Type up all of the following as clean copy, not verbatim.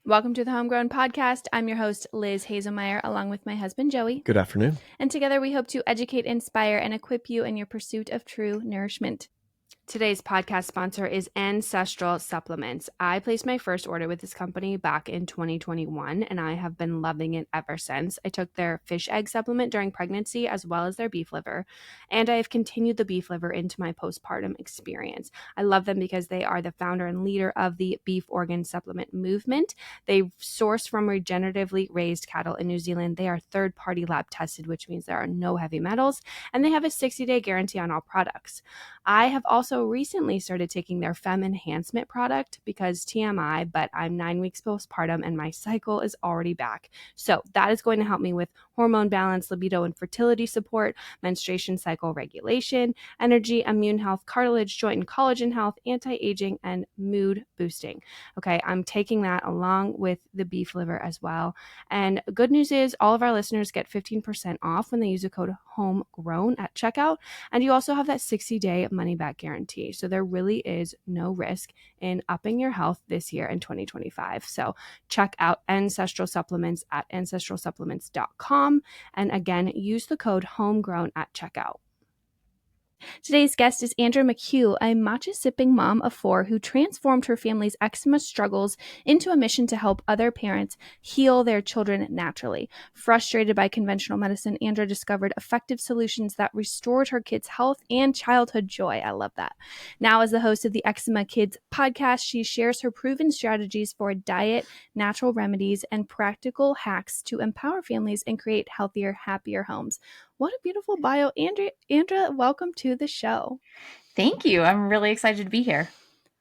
Welcome to the Homegrown podcast. I'm your host, Liz Haselmayer, along with my husband, Joey. Good afternoon. And together we hope to educate, inspire, and equip you in your pursuit of true nourishment. Today's podcast sponsor is Ancestral Supplements. I placed my first order with this company back in 2021, and I have been loving it ever since. I took their fish egg supplement during pregnancy as well as their beef liver, and I have continued the beef liver into my postpartum experience. I love them because they are the founder and leader of the beef organ supplement movement. They source from regeneratively raised cattle in New Zealand. They are third-party lab tested, which means there are no heavy metals, and they have a 60-day guarantee on all products. I have also recently started taking their Fem Enhancement product because TMI, but I'm 9 weeks postpartum and my cycle is already back. So that is going to help me with hormone balance, libido and fertility support, menstruation cycle regulation, energy, immune health, cartilage, joint and collagen health, anti-aging, and mood boosting. Okay, I'm taking that along with the beef liver as well. And good news is all of our listeners get 15% off when they use the code Homegrown at checkout. And you also have that 60-day money-back guarantee. So there really is no risk in upping your health this year in 2025. So check out Ancestral Supplements at ancestralsupplements.com. And again, use the code Homegrown at checkout. Today's guest is Andra McHugh, a matcha-sipping mom of 4 who transformed her family's eczema struggles into a mission to help other parents heal their children naturally. Frustrated by conventional medicine, Andra discovered effective solutions that restored her kids' health and childhood joy. I love that. Now, as the host of the Eczema Kids podcast, she shares her proven strategies for diet, natural remedies, and practical hacks to empower families and create healthier, happier homes. What a beautiful bio. Andra, welcome to the show. Thank you. I'm really excited to be here.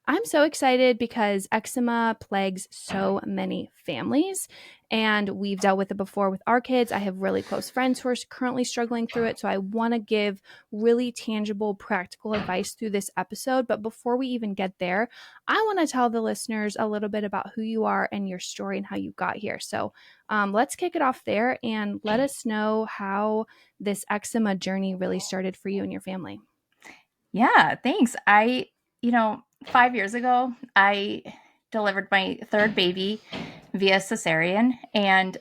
I'm so excited because eczema plagues so many families, and we've dealt with it before with our kids. I have really close friends who are currently struggling through it, so I want to give really tangible, practical advice through this episode. But before we even get there, I want to tell the listeners a little bit about who you are and your story and how you got here. So let's kick it off there and let us know how this eczema journey really started for you and your family. Yeah, thanks. 5 years ago, I delivered my third baby via cesarean. And,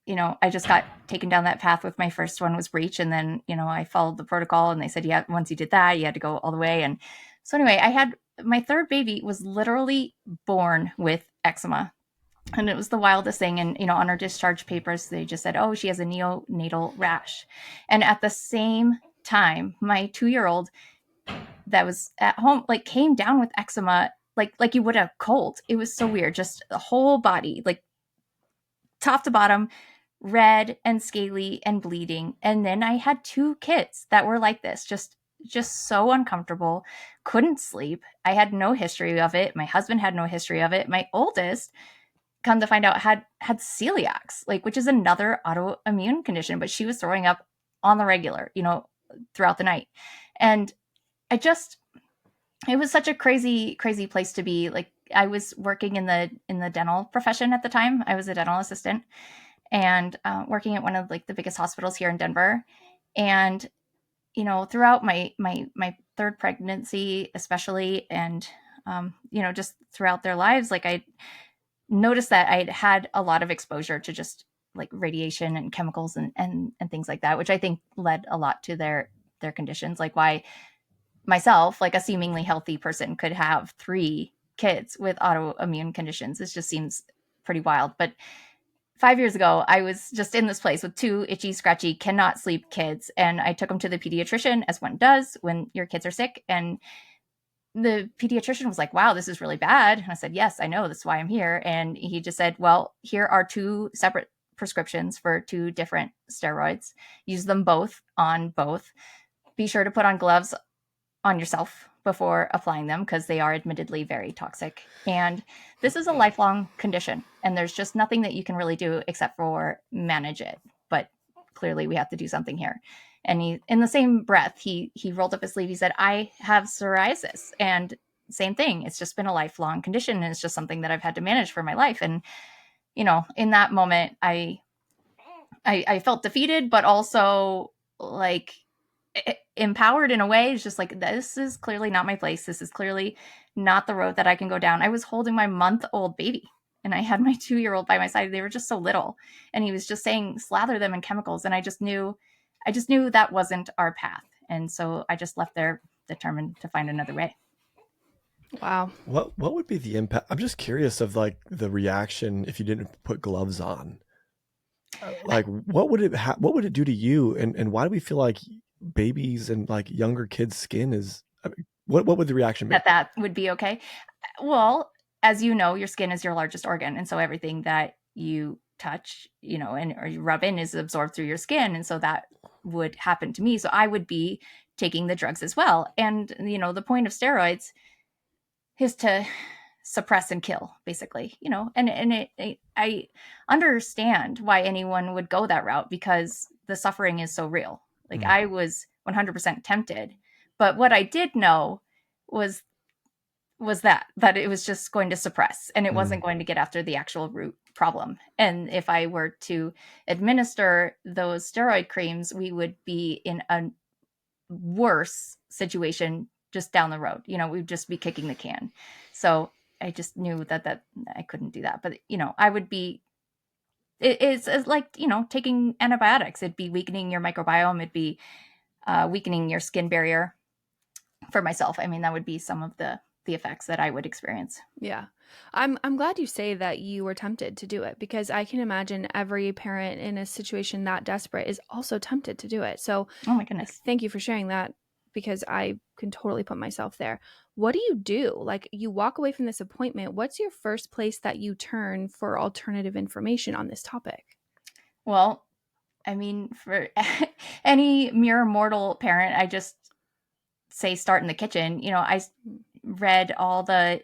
I just got taken down that path with my first one was breech. And then, I followed the protocol and they said, yeah, once you did that, you had to go all the way. And so anyway, my third baby was literally born with eczema. And it was the wildest thing. And, on her discharge papers, they just said, oh, she has a neonatal rash. And at the same time, my 2-year-old that was at home, came down with eczema, like you would a cold. It was so weird. Just the whole body, like top to bottom, red and scaly and bleeding. And then I had 2 kids that were like this, just so uncomfortable, couldn't sleep. I had no history of it. My husband had no history of it. My oldest, come to find out, had celiacs, which is another autoimmune condition, but she was throwing up on the regular, throughout the night. And it was such a crazy place to be. I was working in the dental profession at the time. I was a dental assistant and working at one of the biggest hospitals here in Denver. And, throughout my third pregnancy, especially, and, just throughout their lives, I noticed that I'd had a lot of exposure to just radiation and chemicals and things like that, which I think led a lot to their conditions, why myself, a seemingly healthy person, could have 3 kids with autoimmune conditions. This just seems pretty wild. But 5 years ago, I was just in this place with 2 itchy, scratchy, cannot sleep kids. And I took them to the pediatrician, as one does when your kids are sick. And the pediatrician was like, wow, this is really bad. And I said, yes, I know. That's why I'm here. And he just said, well, here are 2 separate prescriptions for 2 different steroids. Use them both on both. Be sure to put on gloves on yourself before applying them because they are admittedly very toxic. And this is a lifelong condition. And there's just nothing that you can really do except for manage it. But clearly we have to do something here. And he, in the same breath, he rolled up his sleeve. He said, I have psoriasis. And same thing. It's just been a lifelong condition. And it's just something that I've had to manage for my life. And, in that moment, I felt defeated, but also empowered in a way. It's just this is clearly not my place. This is clearly not the road that I can go down. I was holding my month-old baby. and I had my 2-year-old by my side. They were just so little, and he was just saying, slather them in chemicals. And I just knew that wasn't our path. And so I just left there determined to find another way. Wow. What would be the impact? I'm just curious of like the reaction if you didn't put gloves on. Like what would it do to you, and why do we feel like babies and like younger kids' skin is, I mean, what would the reaction be? That would be okay. Well, as you know, your skin is your largest organ, and so everything that you touch, or you rub in is absorbed through your skin, and so that would happen to me. So I would be taking the drugs as well. And the point of steroids is to suppress and kill, basically, I understand why anyone would go that route, because the suffering is so real. Like I was 100% tempted, but what I did know was that it was just going to suppress, and it wasn't going to get after the actual root problem. And if I were to administer those steroid creams, we would be in a worse situation just down the road. We'd just be kicking the can. So I just knew that I couldn't do that. But I would be, it's like taking antibiotics. It'd be weakening your microbiome. It'd be weakening your skin barrier. For myself, I mean, that would be some of the effects that I would experience. Yeah. I'm glad you say that you were tempted to do it, because I can imagine every parent in a situation that desperate is also tempted to do it. So Oh my goodness. thank you for sharing that, because I can totally put myself there. What do you do? Like, you walk away from this appointment. What's your first place that you turn for alternative information on this topic? Well, I mean, for any mere mortal parent, I just say start in the kitchen. I read all the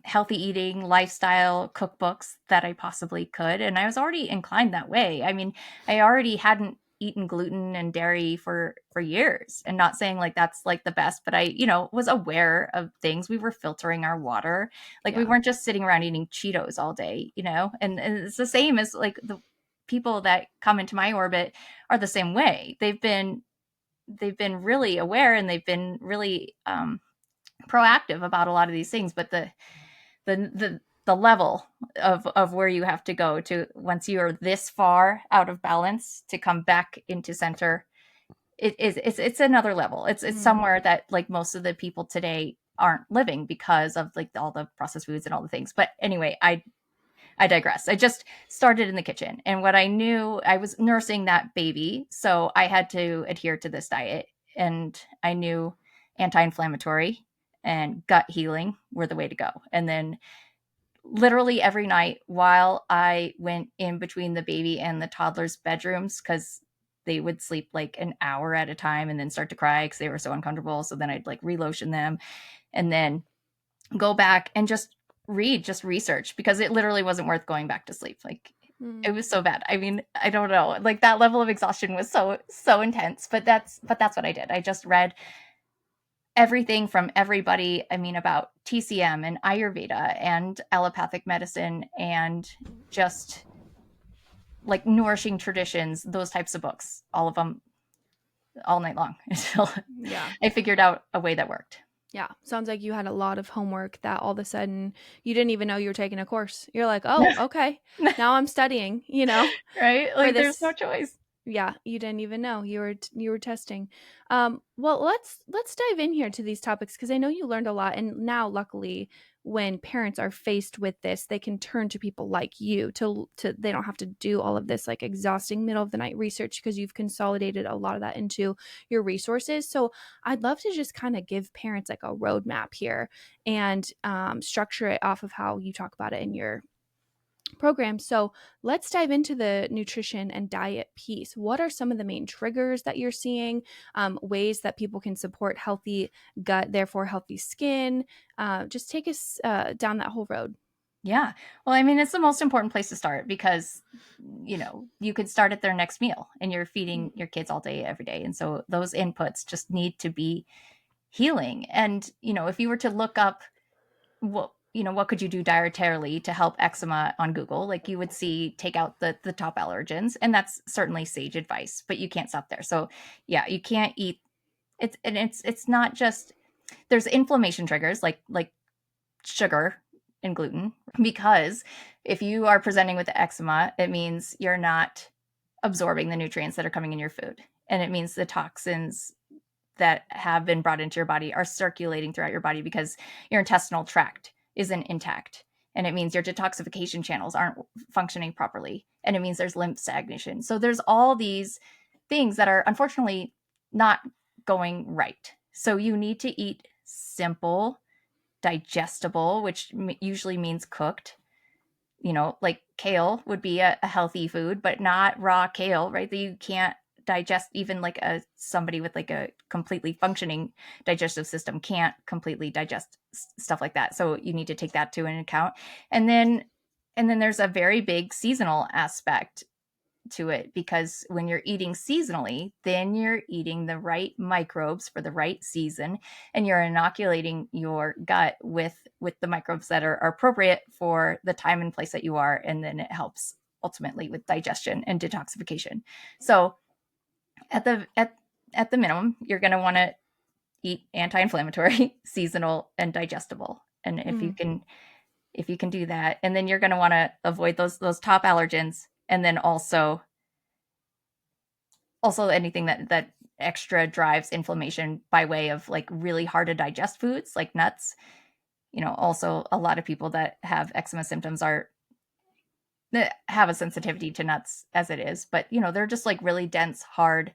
healthy eating lifestyle cookbooks that I possibly could, and I was already inclined that way. I mean, I already hadn't eaten gluten and dairy for years, and not saying like that's like the best, but I was aware of things. We were filtering our water, like we weren't just sitting around eating Cheetos all day, and it's the same as like the people that come into my orbit are the same way. They've been really aware, and they've been really proactive about a lot of these things. But the level of where you have to go to once you're this far out of balance to come back into center, it's another level. It's somewhere that like most of the people today aren't living because of like all the processed foods and all the things. But anyway, I digress. I just started in the kitchen, and what I knew, I was nursing that baby, so I had to adhere to this diet, and I knew anti-inflammatory and gut healing were the way to go. And then literally every night while I went in between the baby and the toddler's bedrooms, because they would sleep like an hour at a time and then start to cry because they were so uncomfortable. So then I'd like relotion them and then go back and just research, because it literally wasn't worth going back to sleep. Like it was so bad. I mean, I don't know, like that level of exhaustion was so intense, but that's what I did. I just read everything from everybody. I mean, about TCM and Ayurveda and allopathic medicine and just like nourishing traditions, those types of books, all of them, all night long until I figured out a way that worked. Yeah. Sounds like you had a lot of homework that all of a sudden you didn't even know you were taking a course. You're like, oh, okay, now I'm studying, right? Like there's no choice. Yeah, you didn't even know you were testing. Well, let's dive in here to these topics, because I know you learned a lot, and now luckily, when parents are faced with this, they can turn to people like you to they don't have to do all of this like exhausting middle of the night research, because you've consolidated a lot of that into your resources. So I'd love to just kind of give parents like a roadmap here and structure it off of how you talk about it in your program. So let's dive into the nutrition and diet piece. What are some of the main triggers that you're seeing, ways that people can support healthy gut, therefore healthy skin? Just take us down that whole road. Yeah. Well, I mean, it's the most important place to start, because, you could start at their next meal and you're feeding your kids all day, every day. And so those inputs just need to be healing. And, if you were to look up what could you do dietarily to help eczema on Google, like you would see, take out the top allergens, and that's certainly sage advice, but you can't stop there. So yeah, you can't eat it's not just, there's inflammation triggers like sugar, in gluten, because if you are presenting with eczema, it means you're not absorbing the nutrients that are coming in your food. And it means the toxins that have been brought into your body are circulating throughout your body because your intestinal tract isn't intact. And it means your detoxification channels aren't functioning properly. And it means there's lymph stagnation. So there's all these things that are unfortunately not going right. So you need to eat simple, digestible, which usually means cooked. Like kale would be a healthy food, but not raw kale, right? That you can't digest. Even like somebody with like a completely functioning digestive system can't completely digest stuff like that. So you need to take that to an account. And then there's a very big seasonal aspect to it, because when you're eating seasonally, then you're eating the right microbes for the right season, and you're inoculating your gut with the microbes that are appropriate for the time and place that you are. And then it helps ultimately with digestion and detoxification. So at the minimum, you're going to want to eat anti-inflammatory, seasonal, and digestible. And if you can do that, and then you're going to want to avoid those top allergens. And then also anything that extra drives inflammation by way of like really hard to digest foods like nuts. Also a lot of people that have eczema symptoms have a sensitivity to nuts as it is, but they're just like really dense, hard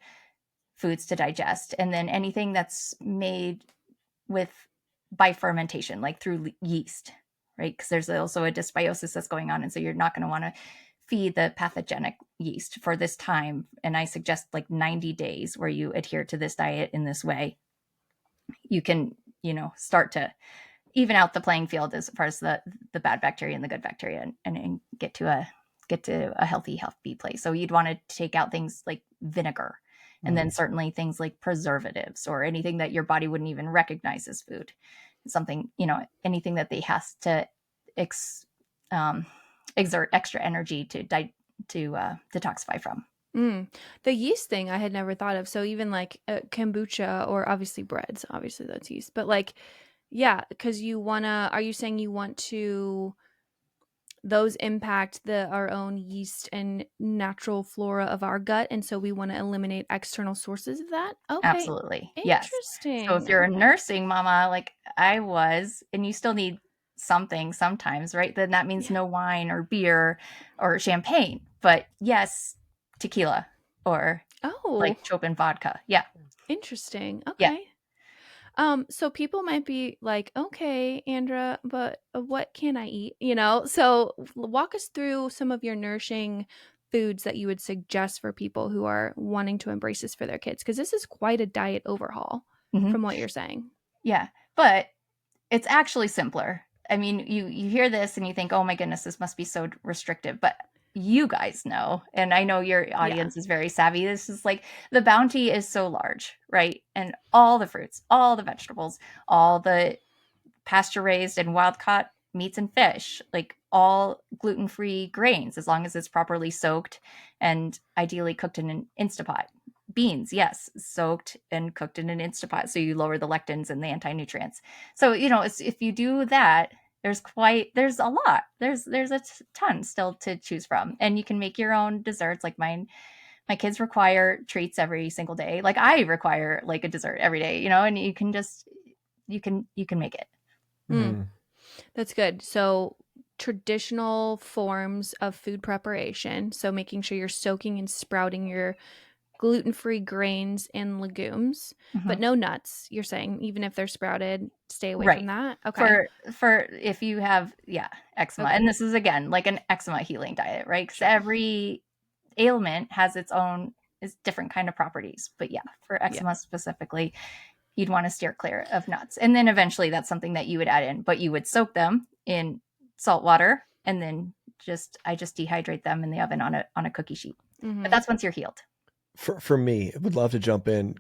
foods to digest. And then anything that's made by fermentation, like through yeast, right? Because there's also a dysbiosis that's going on. And so you're not going to want to feed the pathogenic yeast for this time. And I suggest like 90 days where you adhere to this diet in this way. You can, start to even out the playing field as far as the bad bacteria and the good bacteria, and get to a healthy place. So you'd want to take out things like vinegar, and then certainly things like preservatives or anything that your body wouldn't even recognize as food. Something, anything that they has to exert extra energy to detoxify from. The yeast thing I had never thought of. So even like kombucha, or obviously breads, obviously that's yeast, but like, yeah, because are you saying you want to, those impact our own yeast and natural flora of our gut, and so we want to eliminate external sources of that? Okay. Absolutely. Yes. Interesting. So if you're a nursing mama like I was, and you still need something sometimes, right? Then that means no wine or beer or champagne, but yes, tequila or like Chopin vodka. Yeah. Interesting. Okay. Yeah. So people might be like, okay, Andra, but what can I eat? So walk us through some of your nourishing foods that you would suggest for people who are wanting to embrace this for their kids, because this is quite a diet overhaul from what you're saying. Yeah, but it's actually simpler. I mean, you hear this and you think, oh my goodness, this must be so restrictive, but you guys know, and I know your audience is very savvy. This is like, the bounty is so large, right? And all the fruits, all the vegetables, all the pasture raised and wild caught meats and fish, like all gluten-free grains, as long as it's properly soaked and ideally cooked in an Instapot. Beans, yes, soaked and cooked in an Instapot, so you lower the lectins and the anti-nutrients. So if you do that, there's a lot. There's a ton still to choose from, and you can make your own desserts. Like mine, my kids require treats every single day. Like I require like a dessert every day, and you can make it. That's good. So traditional forms of food preparation. So making sure you're soaking and sprouting your gluten-free grains and legumes, but no nuts. You're saying even if they're sprouted, stay away from that. Okay. For if you have eczema, and this is again like an eczema healing diet, right? Because every ailment has its own different kind of properties. But for eczema specifically, you'd want to steer clear of nuts. And then eventually that's something that you would add in, but you would soak them in salt water, and then I just dehydrate them in the oven on a cookie sheet. But that's once you're healed. For me, I would love to jump in,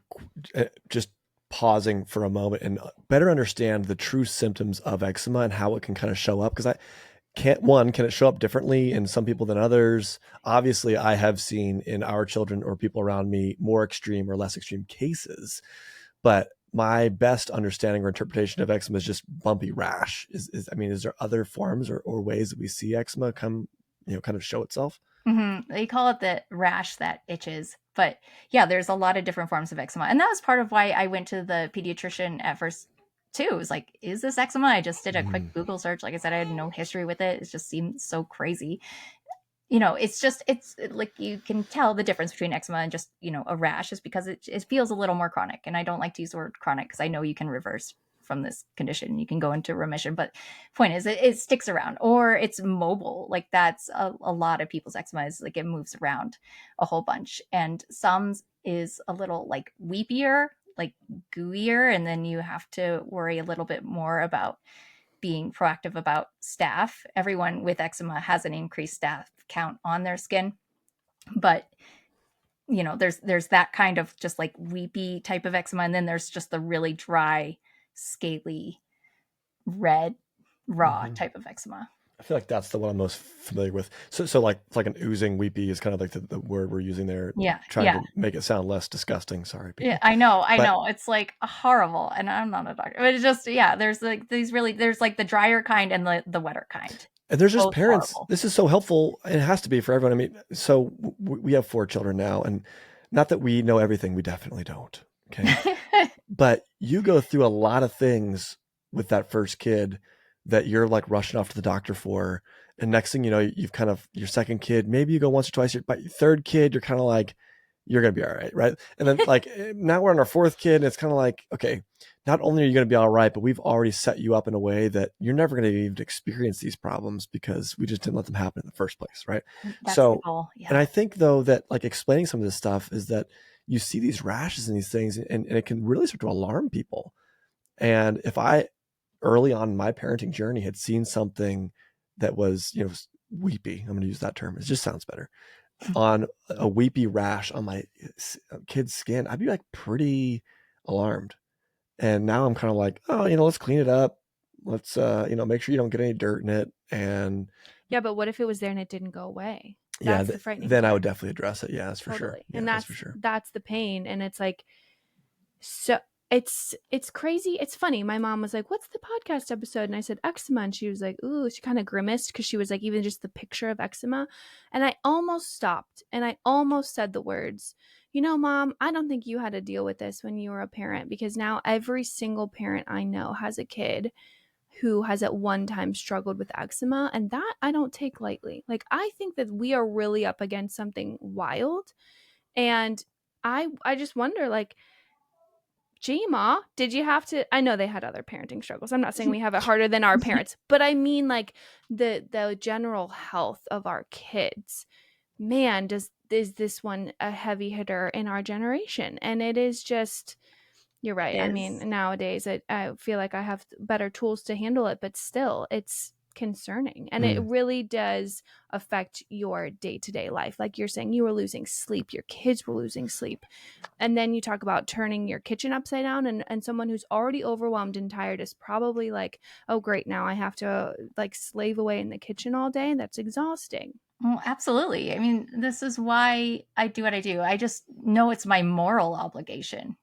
just pausing for a moment and better understand the true symptoms of eczema and how it can kind of show up. Because can it show up differently in some people than others? Obviously, I have seen in our children or people around me more extreme or less extreme cases, but my best understanding or interpretation of eczema is just bumpy rash. I mean, is there other forms or ways that we see eczema come, kind of show itself? Mm-hmm. They call it the rash that itches. But yeah, there's a lot of different forms of eczema. And that was part of why I went to the pediatrician at first too. It was like, is this eczema? I just did a quick Google search. Like I said, I had no history with it. It just seemed so crazy. It's like you can tell the difference between eczema and just, a rash is because it feels a little more chronic. And I don't like to use the word chronic because I know you can reverse from this condition. You can go into remission. But point is, it sticks around or it's mobile. Like that's a lot of people's eczema is like it moves around a whole bunch. And some is a little like weepier, like gooier. And then you have to worry a little bit more about being proactive about staph. Everyone with eczema has an increased staph count on their skin, but there's that kind of just like weepy type of eczema, and then there's just the really dry, scaly, red, raw type of eczema. I feel like that's the one I'm most familiar with. So like an oozing weepy is kind of like the word we're using there. Yeah. Trying to make it sound less disgusting. Sorry. People. Yeah, I know. It's like horrible. And I'm not a doctor, but it's just, there's like there's like the drier kind and the wetter kind. And there's just Both parents. horrible. This is so helpful. It has to be for everyone. I mean, so we have 4 children now, and not that we know everything. We definitely don't. Okay. But you go through a lot of things with that first kid that you're like rushing off to the doctor for. And next thing you know, you've kind of your second kid, maybe you go once or twice, but your third kid, you're kind of like, you're going to be all right. Right. And then like now we're on our 4th kid and it's kind of like, okay, not only are you going to be all right, but we've already set you up in a way that you're never going to even experience these problems because we just didn't let them happen in the first place. Right. That's so, the goal. Yeah. And I think though that like explaining some of this stuff is that you see these rashes and these things and it can really start to alarm people. And if I early on in my parenting journey had seen something that was, weepy, I'm going to use that term. It just sounds better. On a weepy rash on my kid's skin, I'd be like pretty alarmed. And now I'm kind of like, oh, let's clean it up. Let's, make sure you don't get any dirt in it. And yeah, but what if it was there and it didn't go away? That's the frightening then part. I would definitely address it. Yeah, that's for sure. Yeah, and that's for sure. That's the pain. And it's like, so it's crazy. It's funny. My mom was like, what's the podcast episode? And I said, eczema. And she was like, ooh, she kind of grimaced because she was like, even just the picture of eczema. And I almost stopped and I almost said the words, Mom, I don't think you had to deal with this when you were a parent, because now every single parent I know has a kid who has at one time struggled with eczema. And that I don't take lightly. Like, I think that we are really up against something wild. And I just wonder, like, gee, Ma, did you have to? I know they had other parenting struggles. I'm not saying we have it harder than our parents, but I mean like the general health of our kids. Man, is this one a heavy hitter in our generation? And it is just, you're right. I mean, nowadays I feel like I have better tools to handle it, but still it's concerning. And it really does affect your day-to-day life. Like you're saying, you were losing sleep, your kids were losing sleep. And then you talk about turning your kitchen upside down, and someone who's already overwhelmed and tired is probably like, oh great, now I have to like slave away in the kitchen all day. That's exhausting. Oh, absolutely. I mean, this is why I do what I do. I just know it's my moral obligation,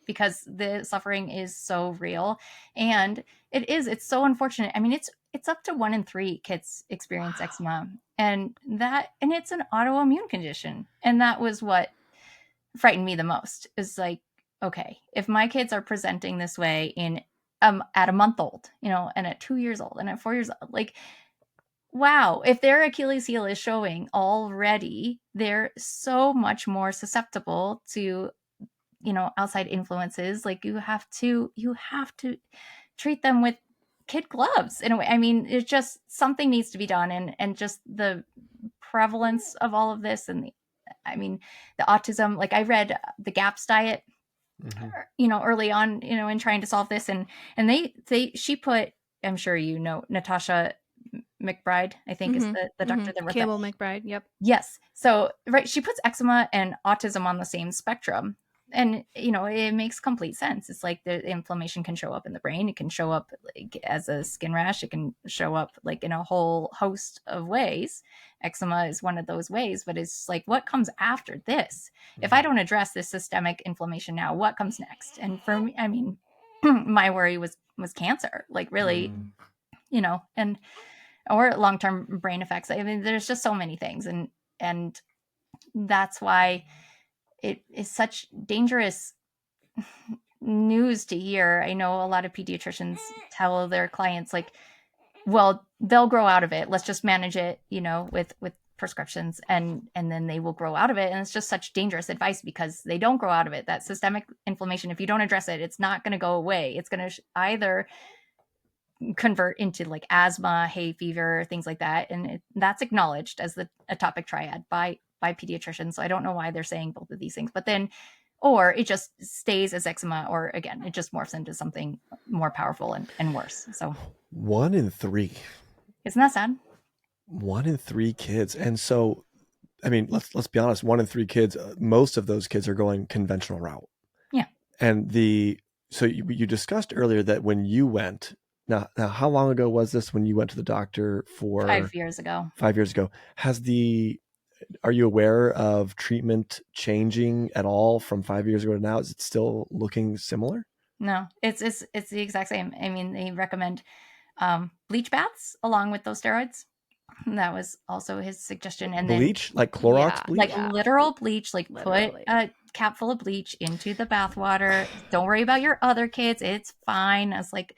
because the suffering is so real, and it's so unfortunate. I mean, it's up to 1 in 3 kids experience eczema, and it's an autoimmune condition. And that was what frightened me the most, is like, okay, if my kids are presenting this way at a month old, and at 2 years old and at 4 years old, like, wow, if their Achilles heel is showing already, they're so much more susceptible to, outside influences. Like you have to treat them with kid gloves in a way. I mean, it's just something needs to be done. And just the prevalence of all of this and the autism, like I read the GAPS diet, early on, in trying to solve this. And she put, I'm sure, Natasha McBride, I think is the doctor that wrote Campbell McBride. Yep. Yes. So, right. She puts eczema and autism on the same spectrum. and it makes complete sense. It's like the inflammation can show up in the brain. It can show up like as a skin rash. It can show up like in a whole host of ways. Eczema is one of those ways, but it's like, what comes after this? If I don't address this systemic inflammation now, what comes next? And for me, I mean, my worry was cancer, like really, and or long-term brain effects. I mean, there's just so many things, and that's why it is such dangerous news to hear. I know a lot of pediatricians tell their clients, like, well, they'll grow out of it. Let's just manage it, with prescriptions, and then they will grow out of it. And it's just such dangerous advice, because they don't grow out of it. That systemic inflammation, if you don't address it, it's not going to go away. It's going to either convert into like asthma, hay fever, things like that. And that's acknowledged as the atopic triad by pediatricians. So I don't know why they're saying both of these things, but then, or it just stays as eczema, or again, it just morphs into something more powerful and worse. So 1 in 3. Isn't that sad? 1 in 3 kids. And so, I mean, let's be honest, 1 in 3 kids, most of those kids are going conventional route. Yeah. And so you discussed earlier that when you went, now how long ago was this when you went to the doctor for? 5 years ago. 5 years ago. Are you aware of treatment changing at all from 5 years ago to now? Is it still looking similar? No, it's the exact same. I mean, they recommend bleach baths along with those steroids. That was also his suggestion. And bleach, then, like Clorox bleach? Like literal bleach, like Literally. Put a cap full of bleach into the bath water. Don't worry about your other kids. It's fine. I was like,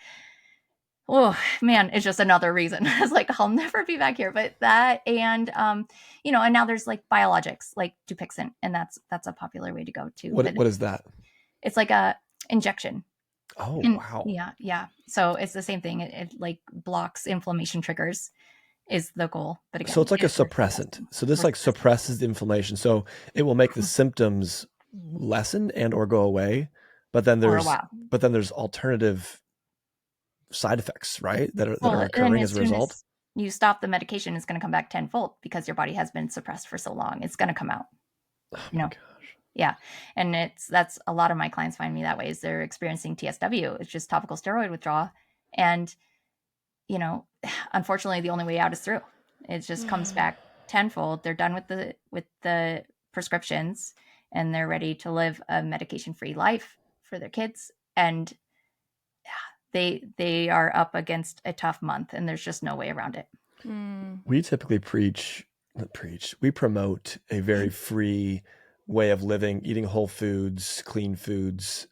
oh man, it's just another reason. I was like, I'll never be back here. But that, and and now there's like biologics like Dupixent, and that's a popular way to go too. What is that? It's like a injection. Oh, wow. Yeah. So it's the same thing. It like blocks inflammation triggers is the goal. But again, so it's like a suppressant. So this like suppresses the inflammation. So it will make the symptoms lessen and or go away. But then there's alternative side effects, right? That are occurring as a result. You stop the medication, it's going to come back tenfold because your body has been suppressed for so long. It's going to come out. Oh my gosh. Yeah. And that's a lot of my clients find me that way, is they're experiencing TSW. It's just topical steroid withdrawal. And, unfortunately the only way out is through. It just comes back tenfold. They're done with the prescriptions, and they're ready to live a medication-free life for their kids. And they are up against a tough month, and there's just no way around it. We typically we promote a very free way of living, eating whole foods, clean foods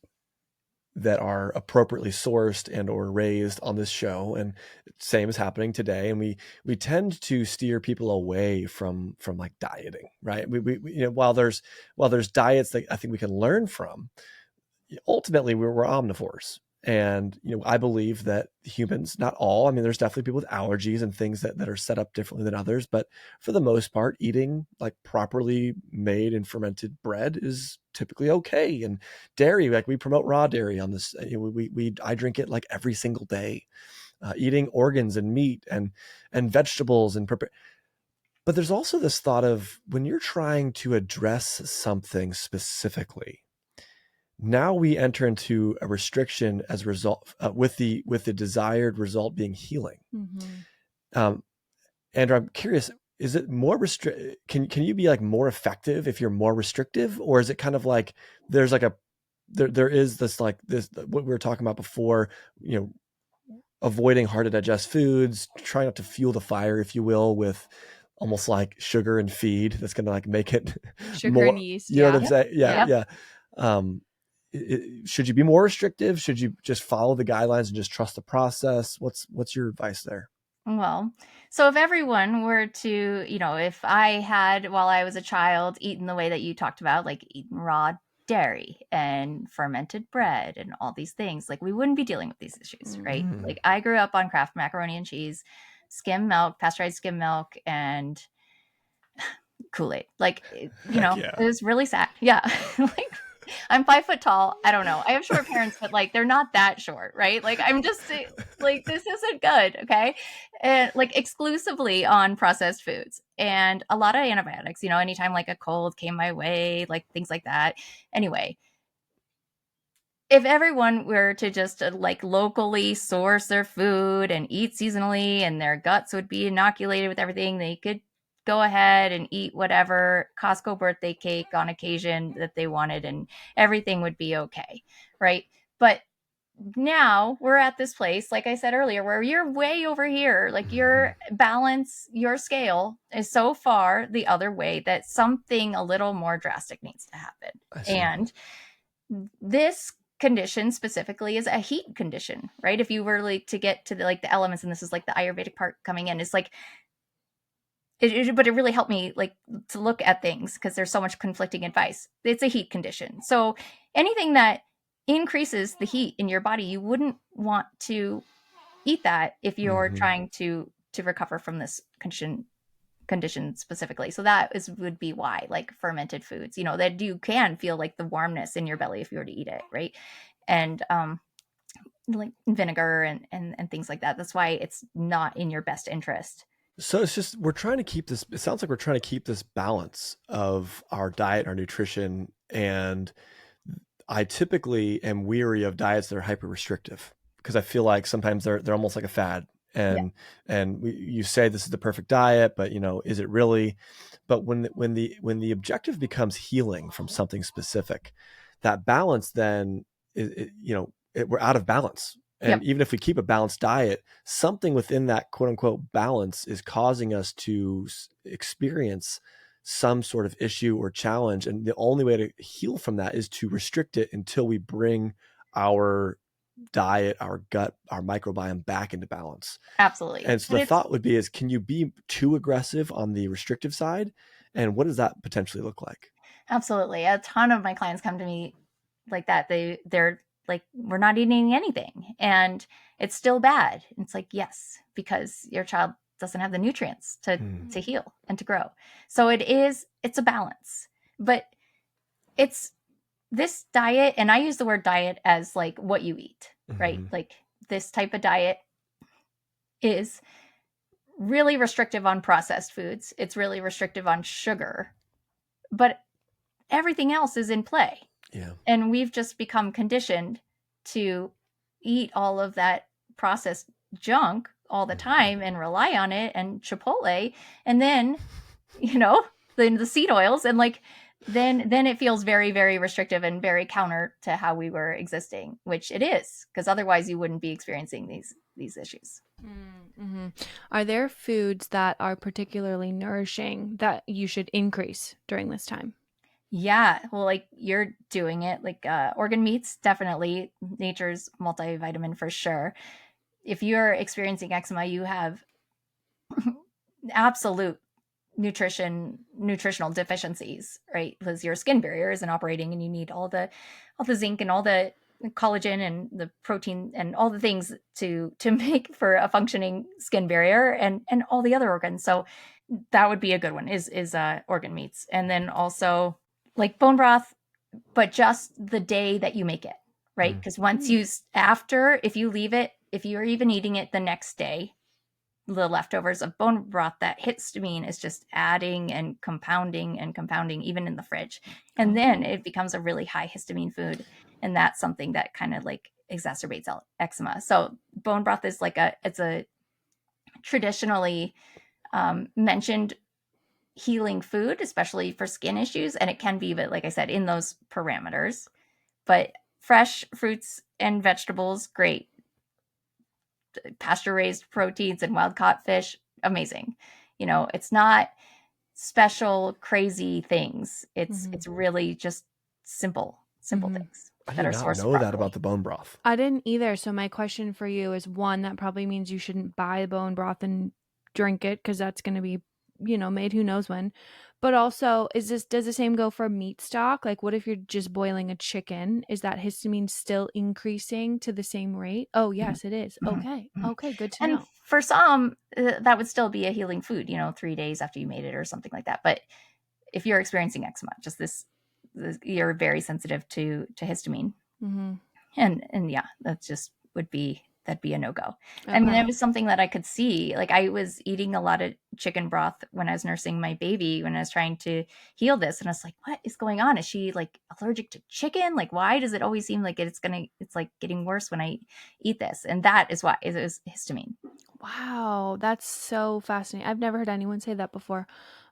that are appropriately sourced and or raised on this show. And same is happening today. And we tend to steer people away from like dieting, right? We while there's diets that I think we can learn from, ultimately we're omnivores. And, I believe that humans, not all, I mean, there's definitely people with allergies and things that are set up differently than others. But for the most part, eating like properly made and fermented bread is typically okay. And dairy, like we promote raw dairy on this. I drink it like every single day. Eating organs and meat and vegetables and prepare. But there's also this thought of when you're trying to address something specifically, now we enter into a restriction as a result, with the desired result being healing. Mm-hmm. Andrew, I'm curious, is it more can you be like more effective if you're more restrictive, or is it kind of like there's like there is this like this, what we were talking about before, avoiding hard to digest foods, trying not to fuel the fire, if you will, with almost like sugar and feed that's going to like make it sugar more, and yeast. You know what I'm saying? Yeah. Should you be more restrictive? Should you just follow the guidelines and just trust the process? What's your advice there? Well, so if everyone were to, if I had, while I was a child, eaten the way that you talked about, like eating raw dairy and fermented bread and all these things, like we wouldn't be dealing with these issues, right? Like I grew up on Kraft macaroni and cheese, skim milk, pasteurized skim milk, and Kool-Aid. Like, It was really sad. Yeah. Like, I'm 5 foot tall. I don't know. I have short parents, but like, they're not that short, right? Like, I'm just like, this isn't good. Okay. And like exclusively on processed foods and a lot of antibiotics, anytime like a cold came my way, like things like that. Anyway, if everyone were to just like locally source their food and eat seasonally, and their guts would be inoculated with everything, they could go ahead and eat whatever Costco birthday cake on occasion that they wanted, and everything would be okay, right? But now we're at this place, like I said earlier, where you're way over here, like your balance, your scale is so far the other way that something a little more drastic needs to happen. I see. And this condition specifically is a heat condition, right? If you were like to get to the, like the elements, and this is like the Ayurvedic part coming in, it's like, but it really helped me like to look at things because there's so much conflicting advice. It's a heat condition. So anything that increases the heat in your body, you wouldn't want to eat that if you're trying to recover from this condition specifically. So that would be why, like fermented foods, that you can feel like the warmness in your belly if you were to eat it, right? And like vinegar and things like that. That's why it's not in your best interest. So it's just, we're trying to keep this, it sounds like we're trying to keep this balance of our diet, our nutrition. And I typically am weary of diets that are hyper restrictive because I feel like sometimes they're almost like a fad. And you say this is the perfect diet, but is it really? But when the objective becomes healing from something specific, that balance then we're out of balance. And even if we keep a balanced diet, something within that quote unquote balance is causing us to experience some sort of issue or challenge. And the only way to heal from that is to restrict it until we bring our diet, our gut, our microbiome back into balance. Absolutely. And so the thought would be can you be too aggressive on the restrictive side? And what does that potentially look like? Absolutely. A ton of my clients come to me like that. They're like, we're not eating anything and it's still bad. And it's like, yes, because your child doesn't have the nutrients to heal and to grow. So it's a balance, but it's this diet. And I use the word diet as like what you eat, right? Like this type of diet is really restrictive on processed foods. It's really restrictive on sugar, but everything else is in play. Yeah. And we've just become conditioned to eat all of that processed junk all the time and rely on it and Chipotle. And then, the seed oils and like, then it feels very, very restrictive and very counter to how we were existing, which it is, because otherwise you wouldn't be experiencing these issues. Mm-hmm. Are there foods that are particularly nourishing that you should increase during this time? Yeah, well, like you're doing it, like organ meats, definitely nature's multivitamin for sure. If you're experiencing eczema, you have absolute nutritional deficiencies, right? Because your skin barrier isn't operating and you need all the zinc and all the collagen and the protein and all the things to make for a functioning skin barrier and all the other organs. So that would be a good one is organ meats. And then also like bone broth, but just the day that you make it, right? Because once if you leave it, if you're even eating it the next day, the leftovers of bone broth, that histamine is just adding and compounding even in the fridge. And then it becomes a really high histamine food. And that's something that kind of like exacerbates eczema. So bone broth is it's a traditionally mentioned healing food, especially for skin issues. And it can be, but like I said, in those parameters. But fresh fruits and vegetables, great. Pasture raised proteins and wild caught fish, amazing. It's not special, crazy things. It's really just simple things that are sourced I did not know that about the bone broth. I didn't either. So my question for you is, one, that probably means you shouldn't buy bone broth and drink it because that's going to be, made who knows when. But also, does the same go for meat stock? Like, what if you're just boiling a chicken? Is that histamine still increasing to the same rate? Oh, yes, it is. Okay. Okay, good to know. And for some, that would still be a healing food, 3 days after you made it or something like that. But if you're experiencing eczema, just this you're very sensitive to histamine. And yeah, that just would be that'd be a no-go. Okay. I mean, it was something that I could see. Like, I was eating a lot of chicken broth when I was nursing my baby, when I was trying to heal this. And I was like, what is going on? Is she like allergic to chicken? Like, why does it always seem like it's like getting worse when I eat this? And that is why it was histamine. Wow, that's so fascinating. I've never heard anyone say that before.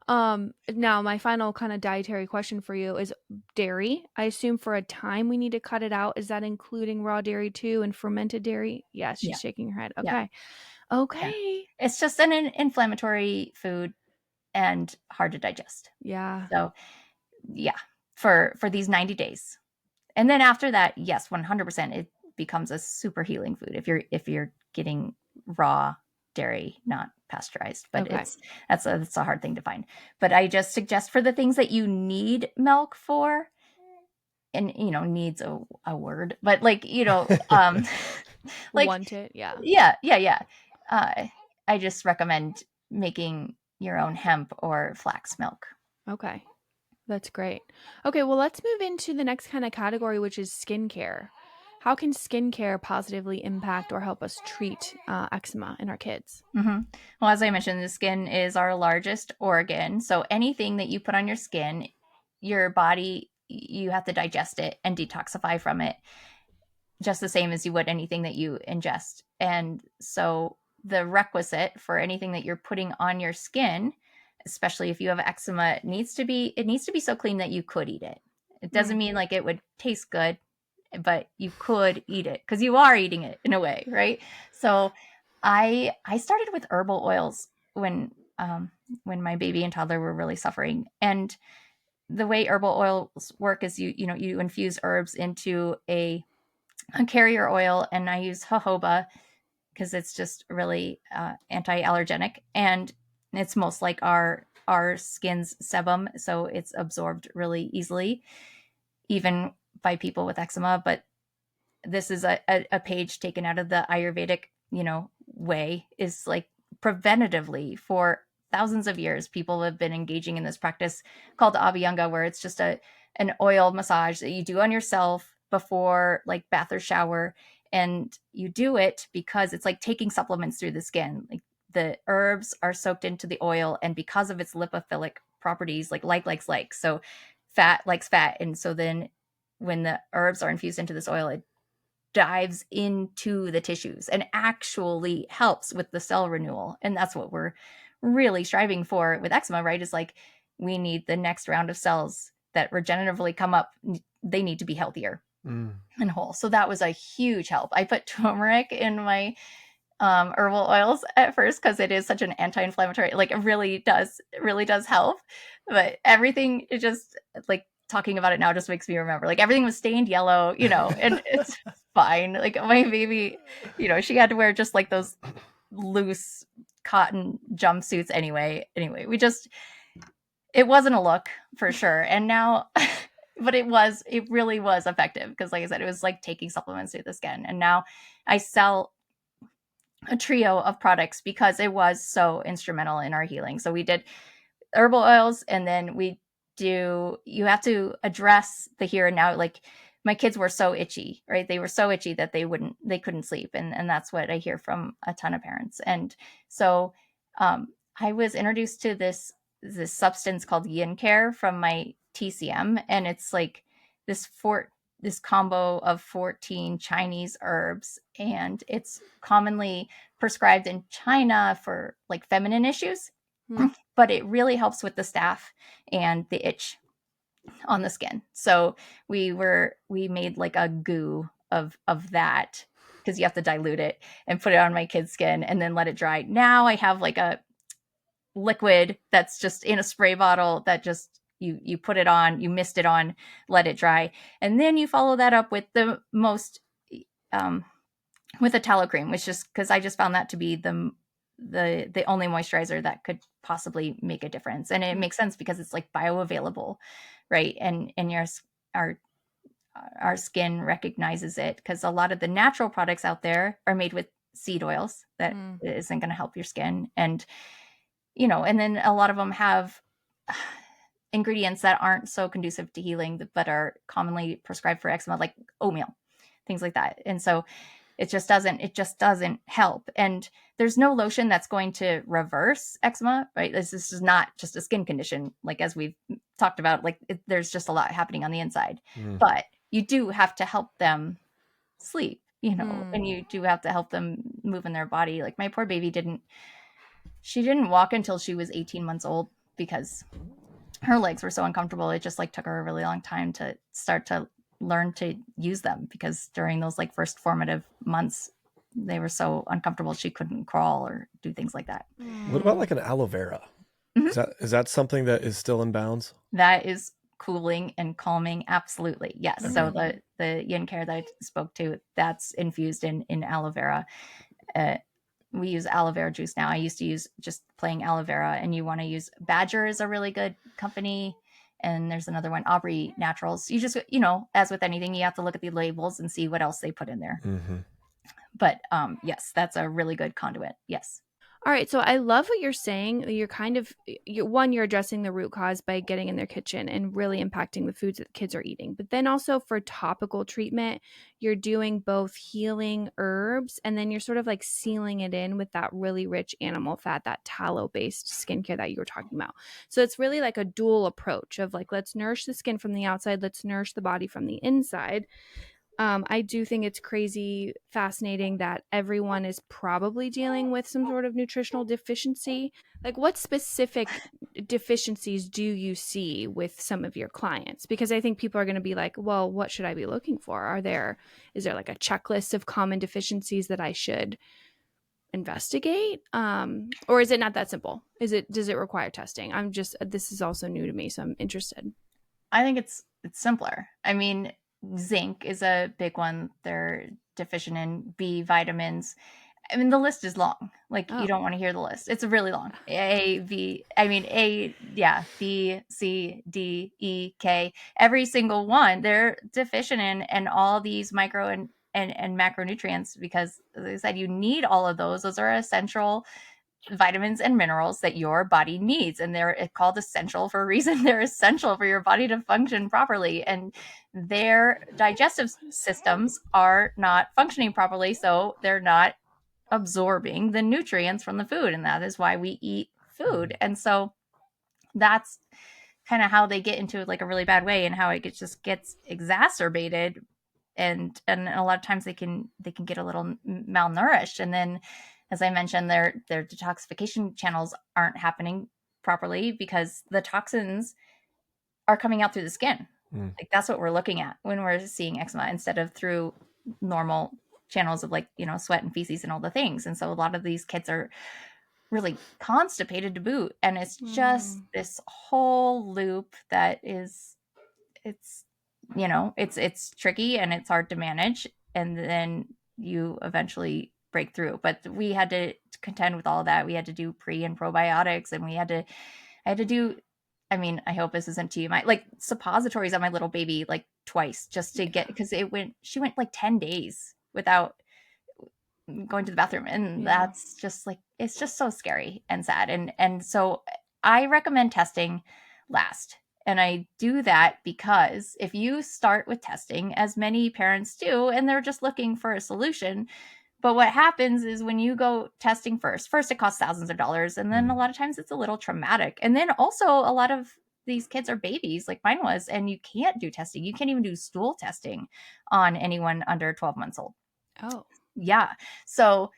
Now my final kind of dietary question for you is dairy. I assume for a time we need to cut it out. Is that including raw dairy too and fermented dairy? Yes, she's Yeah. shaking her head. Yeah. Okay. Okay. It's just an inflammatory food and hard to digest. Yeah. So yeah, for these 90 days. And then after that, yes, 100% it becomes a super healing food if you're getting raw dairy, not pasteurized. But Okay. that's a hard thing to find. But I just suggest for the things that you need milk for, and needs a word, but like like Want it. Yeah. yeah. I just recommend making your own hemp or flax milk. Okay. That's great. Okay, well, let's move into the next kind of category, which is skincare. How can skincare positively impact or help us treat eczema in our kids? Mm-hmm. Well, as I mentioned, the skin is our largest organ. So anything that you put on your skin, your body, you have to digest it and detoxify from it, just the same as you would anything that you ingest. And so the requisite for anything that you're putting on your skin, especially if you have eczema, it needs to be so clean that you could eat it. It doesn't mean like it would taste good, but you could eat it because you are eating it in a way, right? So I started with herbal oils when my baby and toddler were really suffering. And the way herbal oils work is you infuse herbs into a carrier oil, and I use jojoba because it's just really anti-allergenic, and it's most like our skin's sebum, so it's absorbed really easily, even by people with eczema. But this is a page taken out of the Ayurvedic, way, is like preventatively for thousands of years, people have been engaging in this practice called Abhyanga, where it's just an oil massage that you do on yourself before like bath or shower. And you do it because it's like taking supplements through the skin. Like the herbs are soaked into the oil, and because of its lipophilic properties, like likes like. So fat likes fat. And so then when the herbs are infused into this oil, it dives into the tissues and actually helps with the cell renewal. And that's what we're really striving for with eczema, right? Is like, we need the next round of cells that regeneratively come up. They need to be healthier and whole. So that was a huge help. I put turmeric in my herbal oils at first because it is such an anti-inflammatory, like it really does help. But everything, it just, like, talking about it now just makes me remember, like, everything was stained yellow, and it's fine. Like my baby, she had to wear just like those loose cotton jumpsuits anyway. It wasn't a look for sure. And now, but it really was effective because, like I said, it was like taking supplements through the skin. And now I sell a trio of products because it was so instrumental in our healing. So we did herbal oils, and then you have to address the here and now. Like, my kids were so itchy, right? They were so itchy that they couldn't sleep. And that's what I hear from a ton of parents. And so I was introduced to this substance called Yin Care from my TCM. And it's like this combo of 14 Chinese herbs. And it's commonly prescribed in China for like feminine issues, but it really helps with the staph and the itch on the skin. So we made like a goo of that, because you have to dilute it and put it on my kid's skin and then let it dry. Now I have like a liquid that's just in a spray bottle that just you put it on, you mist it on, let it dry, and then you follow that up with the most with a tallow cream, which just because I just found that to be the only moisturizer that could possibly make a difference. And it makes sense because it's like bioavailable, right? And our skin recognizes it, because a lot of the natural products out there are made with seed oils that isn't going to help your skin. And and then a lot of them have ingredients that aren't so conducive to healing, but are commonly prescribed for eczema, like oatmeal, things like that. And so It just doesn't help. And there's no lotion that's going to reverse eczema, right? This is not just a skin condition. Like, as we've talked about, like there's just a lot happening on the inside, but you do have to help them sleep, and you do have to help them move in their body. Like, my poor baby didn't walk until she was 18 months old because her legs were so uncomfortable. It just like took her a really long time to start to learn to use them, because during those like first formative months, they were so uncomfortable she couldn't crawl or do things like that. What about like an aloe vera? Is that something that is still in bounds? That is cooling and calming, absolutely. Yes. Okay. So the yin care that I spoke to, that's infused in aloe vera. We use aloe vera juice now. I used to use just plain aloe vera, and you want to use Badger is a really good company. And there's another one, Aubrey Naturals. You just, as with anything, you have to look at the labels and see what else they put in there. But yes, that's a really good conduit. Yes. All right. So I love what you're saying. You're you're addressing the root cause by getting in their kitchen and really impacting the foods that the kids are eating. But then also for topical treatment, you're doing both healing herbs, and then you're sort of like sealing it in with that really rich animal fat, that tallow-based skincare that you were talking about. So it's really like a dual approach of like, let's nourish the skin from the outside, let's nourish the body from the inside. I do think it's crazy fascinating that everyone is probably dealing with some sort of nutritional deficiency. Like, what specific deficiencies do you see with some of your clients? Because I think people are going to be like, well, what should I be looking for? Is there like a checklist of common deficiencies that I should investigate? Or is it not that simple? Does it require testing? This is also new to me, so I'm interested. I think it's simpler. I mean, zinc is a big one they're deficient in, B vitamins. I mean, the list is long. Like, you don't want to hear the list. It's really long. B, C, D, E, K. Every single one they're deficient in, and all these micro and macronutrients, because as I said, you need all of those. Those are essential vitamins and minerals that your body needs, and they're called essential for a reason. They're essential for your body to function properly, and their digestive systems are not functioning properly, so they're not absorbing the nutrients from the food, and that is why we eat food. And so that's kind of how they get into like a really bad way, and how it just gets exacerbated, and a lot of times they can get a little malnourished. And then, as I mentioned, their detoxification channels aren't happening properly because the toxins are coming out through the skin. Like, that's what we're looking at when we're seeing eczema, instead of through normal channels of like, sweat and feces and all the things. And so a lot of these kids are really constipated to boot. And it's just this whole loop that is, it's tricky and it's hard to manage. And then you eventually break through. But we had to contend with all of that. We had to do pre and probiotics, and I had to do, I mean, I hope this isn't TMI, like suppositories on my little baby like twice, just to get, because she went like 10 days without going to the bathroom. And that's just like, it's just so scary and sad. And so I recommend testing last. And I do that because if you start with testing, as many parents do, and they're just looking for a solution, but what happens is when you go testing first it costs thousands of dollars. And then a lot of times it's a little traumatic. And then also a lot of these kids are babies like mine was, and you can't do testing. You can't even do stool testing on anyone under 12 months old. Oh, yeah. So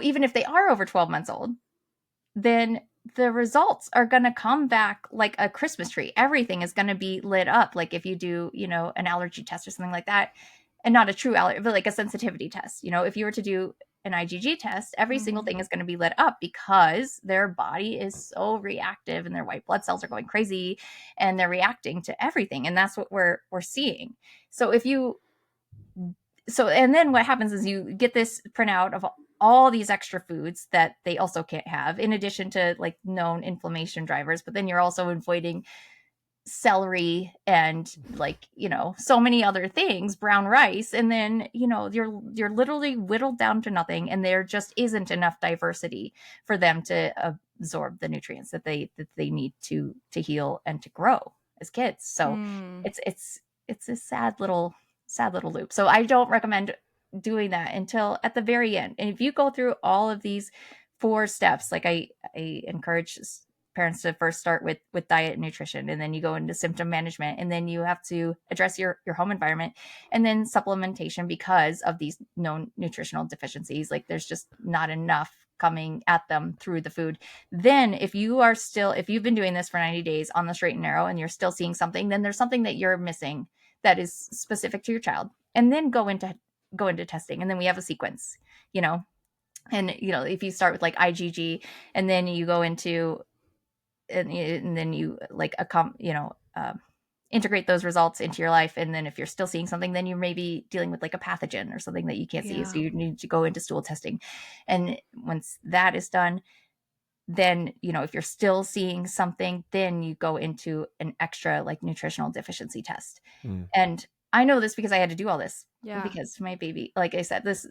even if they are over 12 months old, then the results are going to come back like a Christmas tree. Everything is going to be lit up. Like if you do, an allergy test or something like that, and not a true allergy, but like a sensitivity test. If you were to do an IgG test, every single thing is going to be lit up because their body is so reactive and their white blood cells are going crazy and they're reacting to everything. And that's what we're seeing. And then what happens is you get this printout of all these extra foods that they also can't have, in addition to like known inflammation drivers. But then you're also avoiding celery and like, so many other things, brown rice. And then, you're literally whittled down to nothing. And there just isn't enough diversity for them to absorb the nutrients that they need to heal and to grow as kids. So it's a sad little loop. So I don't recommend doing that until at the very end. And if you go through all of these 4 steps, like I encourage parents to first start with diet and nutrition, and then you go into symptom management, and then you have to address your home environment, and then supplementation because of these known nutritional deficiencies. Like there's just not enough coming at them through the food. Then if you've been doing this for 90 days on the straight and narrow and you're still seeing something, then there's something that you're missing that is specific to your child. And then go into testing, and then we have a sequence, you know. And if you start with like IgG, and then you go into and then you like integrate those results into your life, and then if you're still seeing something, then you may be dealing with like a pathogen or something that you can't see, so you need to go into stool testing. And once that is done, then if you're still seeing something, then you go into an extra like nutritional deficiency test. And I know this because I had to do all this. Because my baby, like I said, this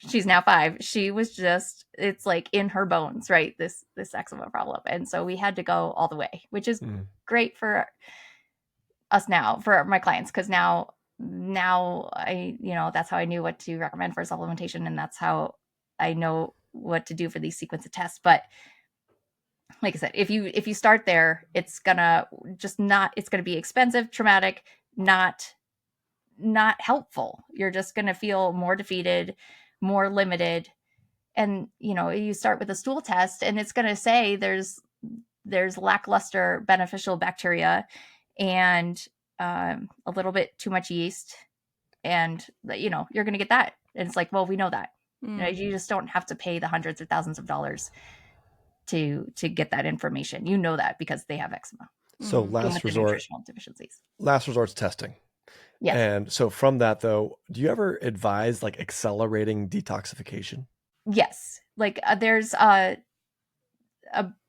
she's now 5. She was just, it's like in her bones, right? This eczema problem. And so we had to go all the way, which is great for us now, for my clients, because now I, that's how I knew what to recommend for supplementation, and that's how I know what to do for these sequence of tests. But like I said, if you start there, it's gonna be expensive, traumatic, not helpful. You're just going to feel more defeated, more limited. And, you start with a stool test, and it's going to say there's lackluster beneficial bacteria and a little bit too much yeast. And, you're going to get that. And it's like, well, we know that. You just don't have to pay the hundreds or thousands of dollars to get that information. You know that because they have eczema. So last resort, nutritional deficiencies. Last resort's testing. Yes. And so from that though, do you ever advise like accelerating detoxification? Yes. Like there's a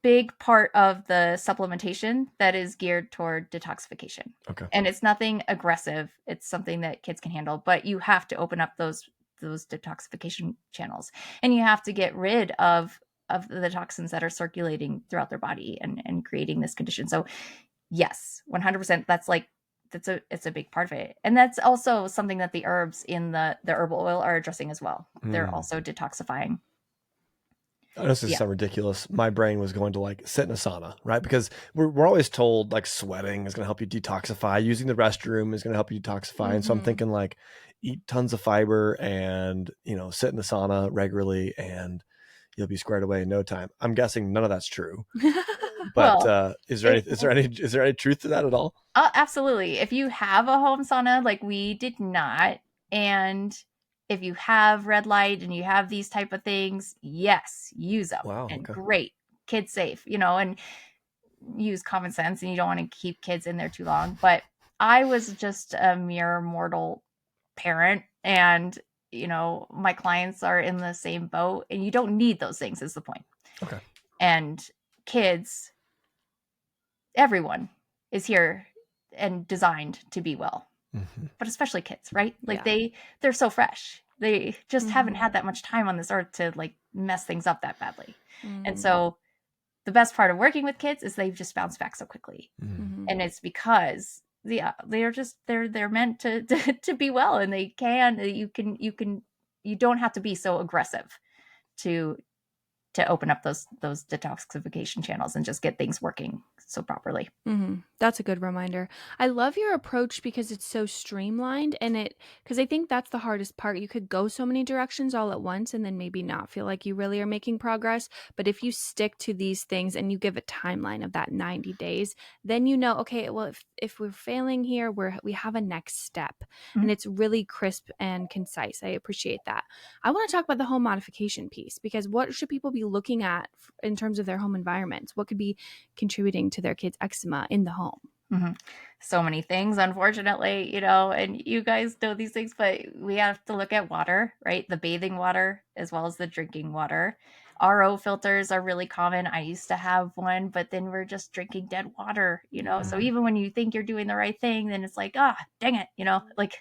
big part of the supplementation that is geared toward detoxification. Okay. And it's nothing aggressive. It's something that kids can handle, but you have to open up those detoxification channels, and you have to get rid of the toxins that are circulating throughout their body and creating this condition. So yes, 100%. It's a big part of it. And that's also something that the herbs in the herbal oil are addressing as well. They're also detoxifying. I know this is so ridiculous. My brain was going to like sit in a sauna, right? Because we're always told like sweating is going to help you detoxify. Using the restroom is going to help you detoxify. And so I'm thinking like eat tons of fiber and, sit in the sauna regularly and you'll be squared away in no time. I'm guessing none of that's true. But is there any truth to that at all? Absolutely. If you have a home sauna, like we did not, and if you have red light and you have these type of things, yes, use them. Wow, and okay. Great, kid safe, and use common sense, and you don't want to keep kids in there too long. But I was just a mere mortal parent, and my clients are in the same boat, and you don't need those things is the point. Okay. And kids, everyone is here and designed to be well, but especially kids, right? Like they're so fresh. They just haven't had that much time on this earth to like mess things up that badly. And so the best part of working with kids is they've just bounced back so quickly. And it's because they're meant to be well, and you don't have to be so aggressive to open up those detoxification channels and just get things working so properly. That's a good reminder. I love your approach because it's so streamlined, and because I think that's the hardest part. You could go so many directions all at once and then maybe not feel like you really are making progress. But if you stick to these things and you give a timeline of that 90 days, then okay, well, if we're failing here, we have a next step, and it's really crisp and concise. I appreciate that. I want to talk about the home modification piece, because what should people be looking at in terms of their home environments? What could be contributing to their kids' eczema in the home? So many things, unfortunately, and you guys know these things, but we have to look at water, right? The bathing water as well as the drinking water. RO filters are really common. I used to have one, but then we're just drinking dead water, So even when you think you're doing the right thing, then it's like, dang it, like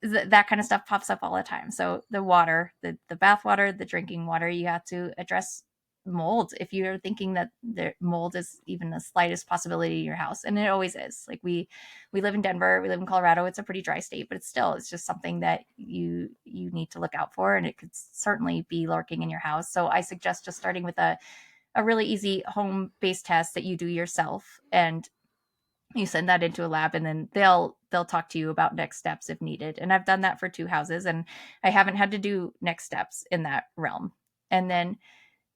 that kind of stuff pops up all the time. So the water, the bath water, the drinking water, you have to address mold if you're thinking that the mold is even the slightest possibility in your house. And it always is. Like we live in Denver, we live in Colorado. It's a pretty dry state, but it's just something that you need to look out for, and it could certainly be lurking in your house. So I suggest just starting with a really easy home-based test that you do yourself, and you send that into a lab, and then they'll talk to you about next steps if needed. And I've done that for 2 houses, and I haven't had to do next steps in that realm. And then,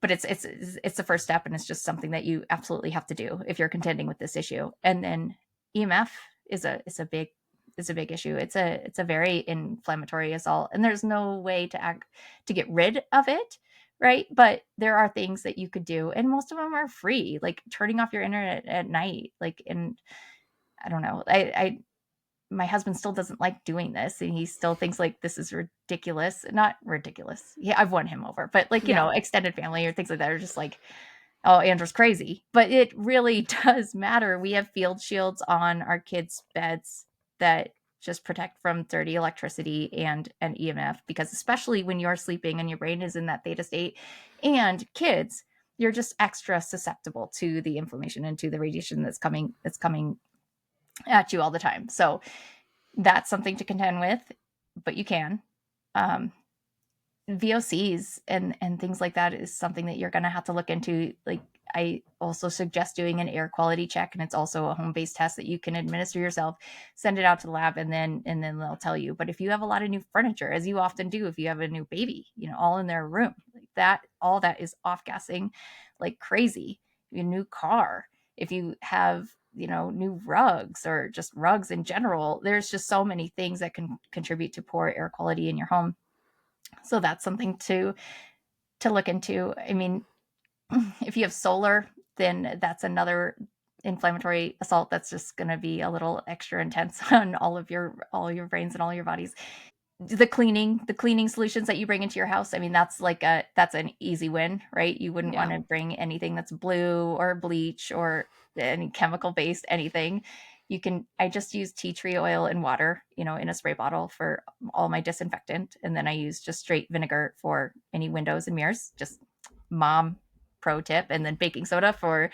but it's the first step, and it's just something that you absolutely have to do if you're contending with this issue. And then EMF is a big issue. It's a very inflammatory assault, and there's no way to get rid of it, right? But there are things that you could do, and most of them are free, like turning off your internet at night. Like, and I don't know, my husband still doesn't like doing this, and he still thinks like this is ridiculous. Not ridiculous. Yeah, I've won him over, but like, extended family or things like that are just like, oh, Andrew's crazy. But it really does matter. We have field shields on our kids' beds that just protect from dirty electricity and EMF, because especially when you're sleeping and your brain is in that theta state, and kids, you're just extra susceptible to the inflammation and to the radiation that's coming at you all the time. So that's something to contend with, but you can. VOCs and things like that is something that you're going to have to look into. Like, I also suggest doing an air quality check, and it's also a home-based test that you can administer yourself, send it out to the lab, and then they'll tell you. But if you have a lot of new furniture, as you often do if you have a new baby, all in their room, like that, all that is off-gassing like crazy. A new car, if you have new rugs or just rugs in general, there's just so many things that can contribute to poor air quality in your home. So that's something to look into. I mean, if you have solar, then that's another inflammatory assault that's just going to be a little extra intense on all your brains and all your bodies. The cleaning solutions that you bring into your house, I mean, that's an easy win, right? You wouldn't want to bring anything that's blue or bleach or any chemical based anything. I just use tea tree oil and water, in a spray bottle for all my disinfectant. And then I use just straight vinegar for any windows and mirrors, just mom pro tip, and then baking soda for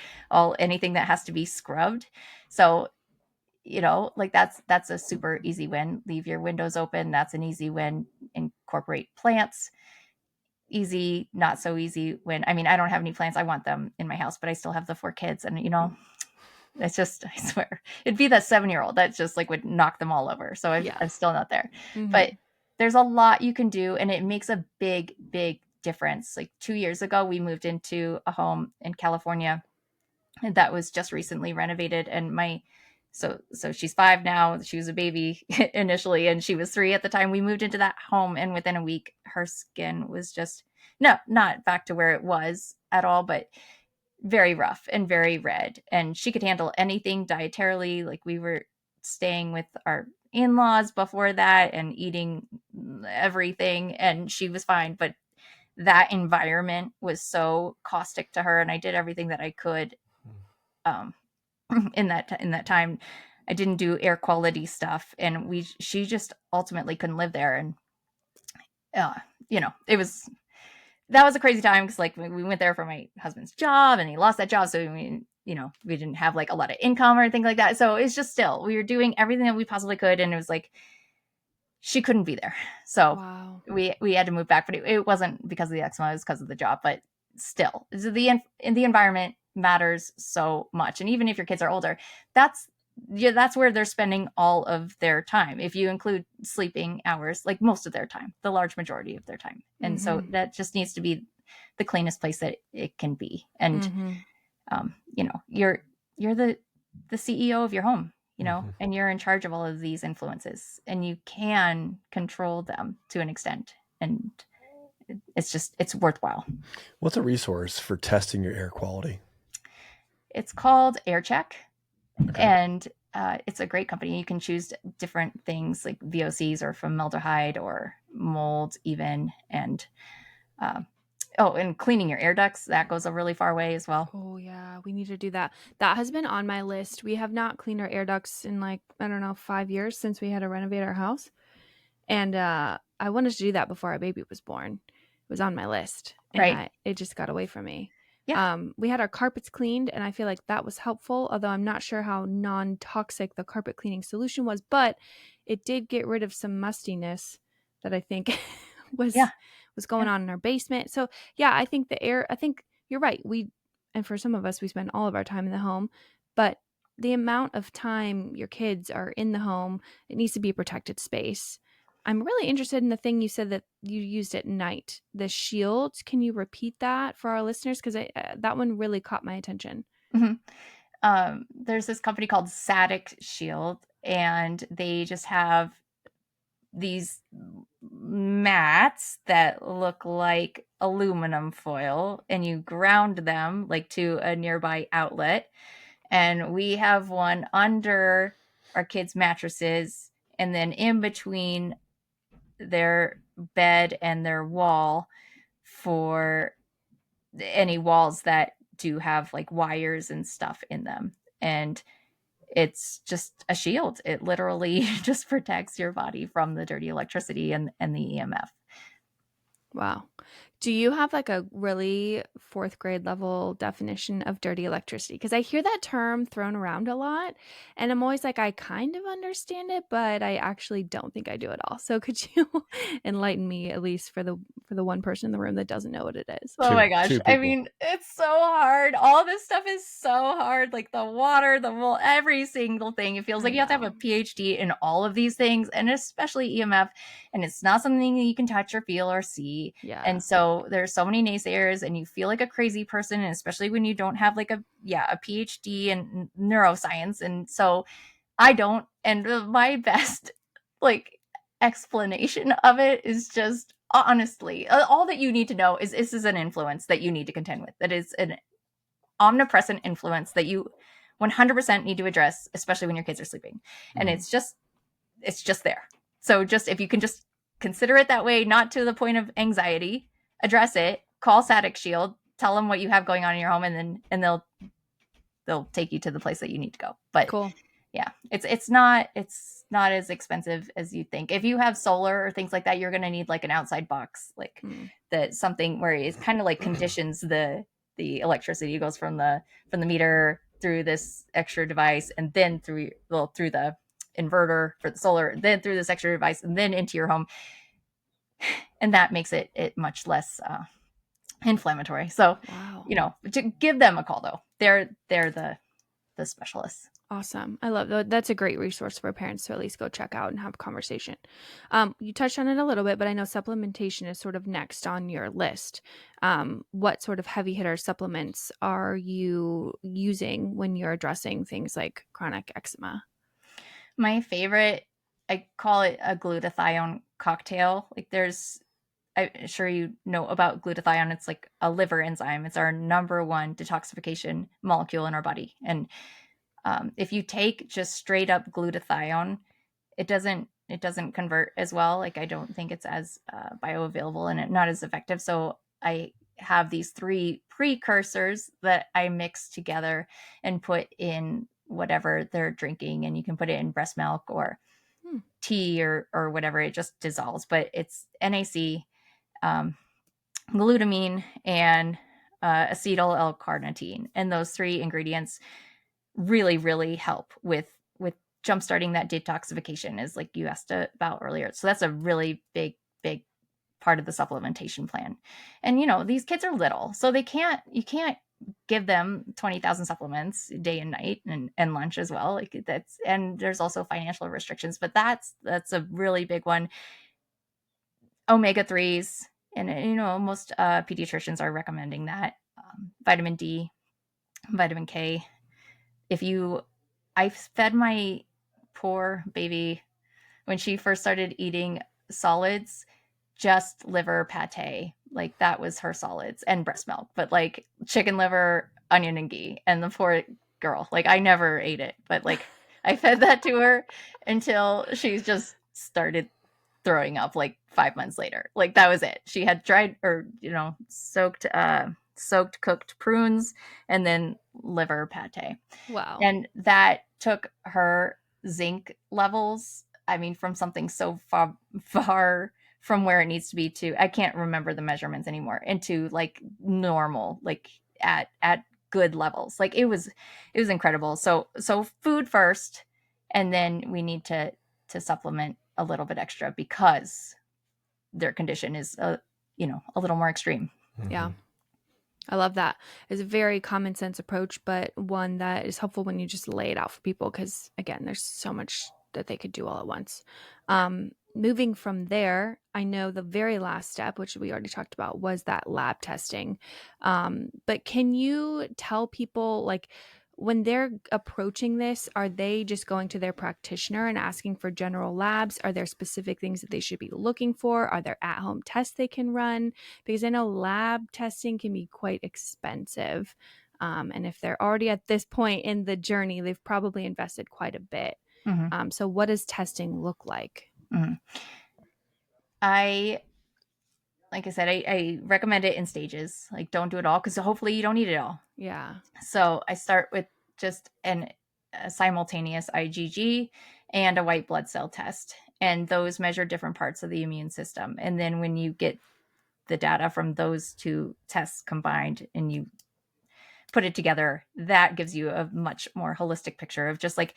anything that has to be scrubbed. So, like that's a super easy win. Leave your windows open. That's an easy win. Incorporate plants. Easy, not so easy when, I mean, I don't have any plants. I want them in my house, but I still have the 4 kids, and it's just, I swear, it'd be that 7-year-old that just like would knock them all over. So I'm still not there. Mm-hmm. But there's a lot you can do, and it makes a big, big difference. Like 2 years ago, we moved into a home in California that was just recently renovated. And so she's 5 now. She was a baby initially, and she was 3 at the time we moved into that home. And within a week, her skin was just not back to where it was at all, but very rough and very red. And she could handle anything dietarily. Like, we were staying with our in-laws before that and eating everything, and she was fine. But that environment was so caustic to her, and I did everything that I could in that time. I didn't do air quality stuff, and she just ultimately couldn't live there. And that was a crazy time, because like we went there for my husband's job, and he lost that job, so we didn't have like a lot of income or anything like that. So it's just, still, we were doing everything that we possibly could, and it was like she couldn't be there. So wow. we had to move back, but it wasn't because of the eczema, it was because of the job. But still, the environment matters so much. And even if your kids are older, that's where they're spending all of their time, if you include sleeping hours, like most of their time, the large majority of their time. And so that just needs to be the cleanest place that it can be. And you're the CEO of your home, and you're in charge of all of these influences, and you can control them to an extent. And it's worthwhile. What's a resource for testing your air quality? It's called AirCheck. Okay. And it's a great company. You can choose different things like VOCs or formaldehyde or mold even. And and cleaning your air ducts, that goes a really far way as well. Oh yeah, we need to do that. That has been on my list. We have not cleaned our air ducts in 5 years since we had to renovate our house. And I wanted to do that before our baby was born. It was on my list, and right. It just got away from me. Yeah. We had our carpets cleaned, and I feel like that was helpful, although I'm not sure how non-toxic the carpet cleaning solution was, but it did get rid of some mustiness that I think Yeah. was going on in our basement. So yeah, I think I think you're right. And for some of us, we spend all of our time in the home, but the amount of time your kids are in the home, it needs to be a protected space. I'm really interested in the thing you said that you used at night, the shields. Can you repeat that for our listeners? Because that one really caught my attention. There's this company called Satic Shield, and they just have these mats that look like aluminum foil, and you ground them like to a nearby outlet. And we have one under our kids' mattresses, and then in between their bed and their wall for any walls that do have like wires and stuff in them. And it's just a shield. It literally just protects your body from the dirty electricity and the EMF. Wow. Do you have like a really fourth grade level definition of dirty electricity? Because I hear that term thrown around a lot, and I'm always like, I kind of understand it, but I actually don't think I do at all. So could you enlighten me, at least for the one person in the room that doesn't know what it is? Oh my Two gosh. I people. mean, it's so hard. All this stuff is so hard. Like the water, the wool, every single thing. It feels like you have to have a PhD in all of these things, and especially EMF. And it's not something that you can touch or feel or see. Yeah. And so there's so many naysayers, and you feel like a crazy person, and especially when you don't have like a PhD in neuroscience. And so I don't. And my best like explanation of it is just honestly, all that you need to know is this is an influence that you need to contend with. That is an omnipresent influence that you 100% need to address, especially when your kids are sleeping. And it's just there. So just if you can just consider it that way, not to the point of anxiety, address it, call Satic Shield, tell them what you have going on in your home, and they'll take you to the place that you need to go. But cool. Yeah, it's not as expensive as you think. If you have solar or things like that, you're going to need like an outside box, like that, something where it kind of like conditions the electricity. It goes from the meter through this extra device, and then through the inverter for the solar, then through this extra device, and then into your home, and that makes it much less inflammatory. So, to give them a call though. They're the specialists. Awesome. I love that. That's a great resource for parents to at least go check out and have a conversation. You touched on it a little bit, but I know supplementation is sort of next on your list. What sort of heavy hitter supplements are you using when you're addressing things like chronic eczema? My favorite, I call it a glutathione cocktail. Like I'm sure you know about glutathione. It's like a liver enzyme. It's our number one detoxification molecule in our body. And if you take just straight up glutathione, it doesn't convert as well. Like I don't think it's as bioavailable and not as effective. So I have these 3 precursors that I mix together and put in whatever they're drinking, and you can put it in breast milk or tea or whatever. It just dissolves, but it's NAC, glutamine, and acetyl L-carnitine, and those 3 ingredients really, really help with jumpstarting that detoxification, is like you asked about earlier. So that's a really big part of the supplementation plan. And these kids are little, so you can't give them 20,000 supplements day and night, and lunch as well. Like and there's also financial restrictions, but that's a really big one. Omega-3s, and most pediatricians are recommending that. Vitamin D, vitamin K. I fed my poor baby when she first started eating solids, just liver pate. Like that was her solids, and breast milk, but like chicken liver, onion, and ghee. And the poor girl, like I never ate it, but like I fed that to her until she just started throwing up like 5 months later. Like that was it. She had dried or soaked cooked prunes and then liver pate. Wow. And that took her zinc levels, I mean, from something so far from where it needs to be to, I can't remember the measurements anymore, into like normal, like at good levels. Like it was incredible. So food first, and then we need to supplement a little bit extra because their condition is a little more extreme. Yeah. I love that. It's a very common sense approach, but one that is helpful when you just lay it out for people because, again, there's so much that they could do all at once. Moving from there, I know the very last step, which we already talked about, was that lab testing. But can you tell people, like, when they're approaching this, are they just going to their practitioner and asking for general labs? Are there specific things that they should be looking for? Are there at-home tests they can run? Because I know lab testing can be quite expensive. And if they're already at this point in the journey, they've probably invested quite a bit. Mm-hmm. So what does testing look like? Mm-hmm. Like I said, I recommend it in stages. Like, don't do it all because hopefully you don't need it all. Yeah. So I start with just a simultaneous IgG and a white blood cell test. And those measure different parts of the immune system. And then when you get the data from those two tests combined and you put it together, that gives you a much more holistic picture of just like,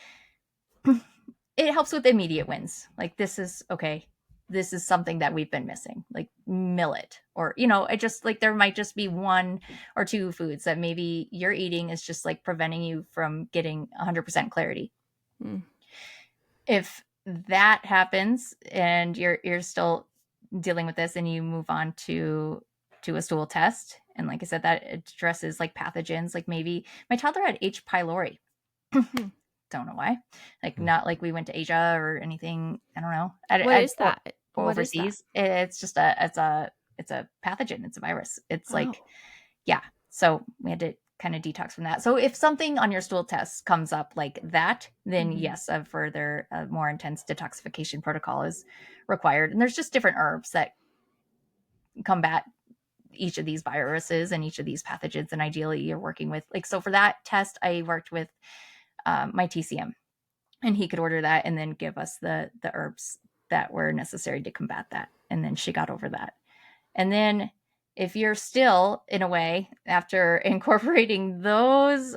it helps with immediate wins. Like, this is okay. This is something that we've been missing, like millet, or, it just like there might just be one or two foods that maybe you're eating is just like preventing you from getting 100% clarity. If that happens and you're still dealing with this and you move on to a stool test, and like I said, that addresses like pathogens, like maybe my toddler had H. pylori. Don't know why. Like, not like we went to Asia or anything. I don't know. What is that? Overseas. It's just it's a pathogen. It's a virus. It's like, yeah. So we had to kind of detox from that. So if something on your stool test comes up like that, then yes, a further, more intense detoxification protocol is required. And there's just different herbs that combat each of these viruses and each of these pathogens. And ideally you're working with, like, so for that test, I worked with my TCM, and he could order that and then give us the herbs that were necessary to combat that. And then she got over that. And then if you're still, in a way, after incorporating those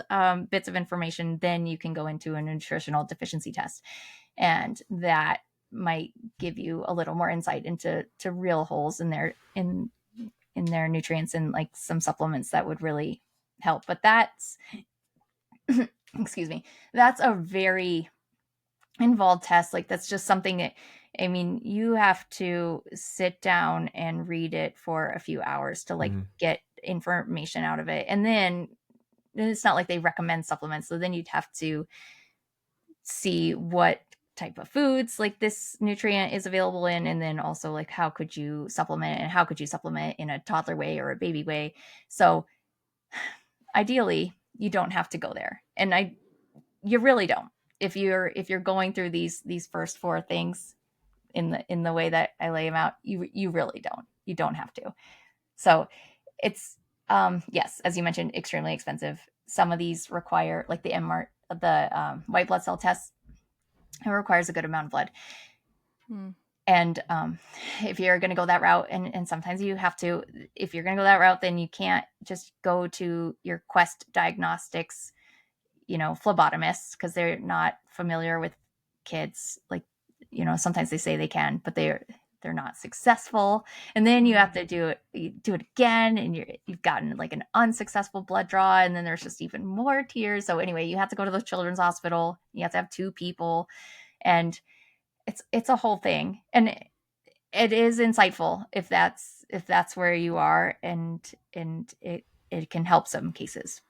bits of information, then you can go into a nutritional deficiency test. And that might give you a little more insight into real holes in their nutrients, and like some supplements that would really help. But that's excuse me, that's a very involved test. Like, that's just something that, I mean, you have to sit down and read it for a few hours to like get information out of it. And then it's not like they recommend supplements. So then you'd have to see what type of foods like this nutrient is available in. And then also like, how could you supplement it, and how could you supplement in a toddler way or a baby way? So ideally you don't have to go there. And you really don't. If you're going through these first four things in the way that I lay them out, you really don't. You don't have to. So it's yes, as you mentioned, extremely expensive. Some of these require, like the MR, the white blood cell test, it requires a good amount of blood. And if you're going to go that route, and sometimes you have to, if you're going to go that route, then you can't just go to your Quest Diagnostics, phlebotomists, because they're not familiar with kids. Like, sometimes they say they can, but they're not successful. And then you have to do it again, and you've gotten like an unsuccessful blood draw, and then there's just even more tears. So anyway, you have to go to the children's hospital. You have to have two people, and it's a whole thing. And it is insightful if that's where you are, and it can help some cases.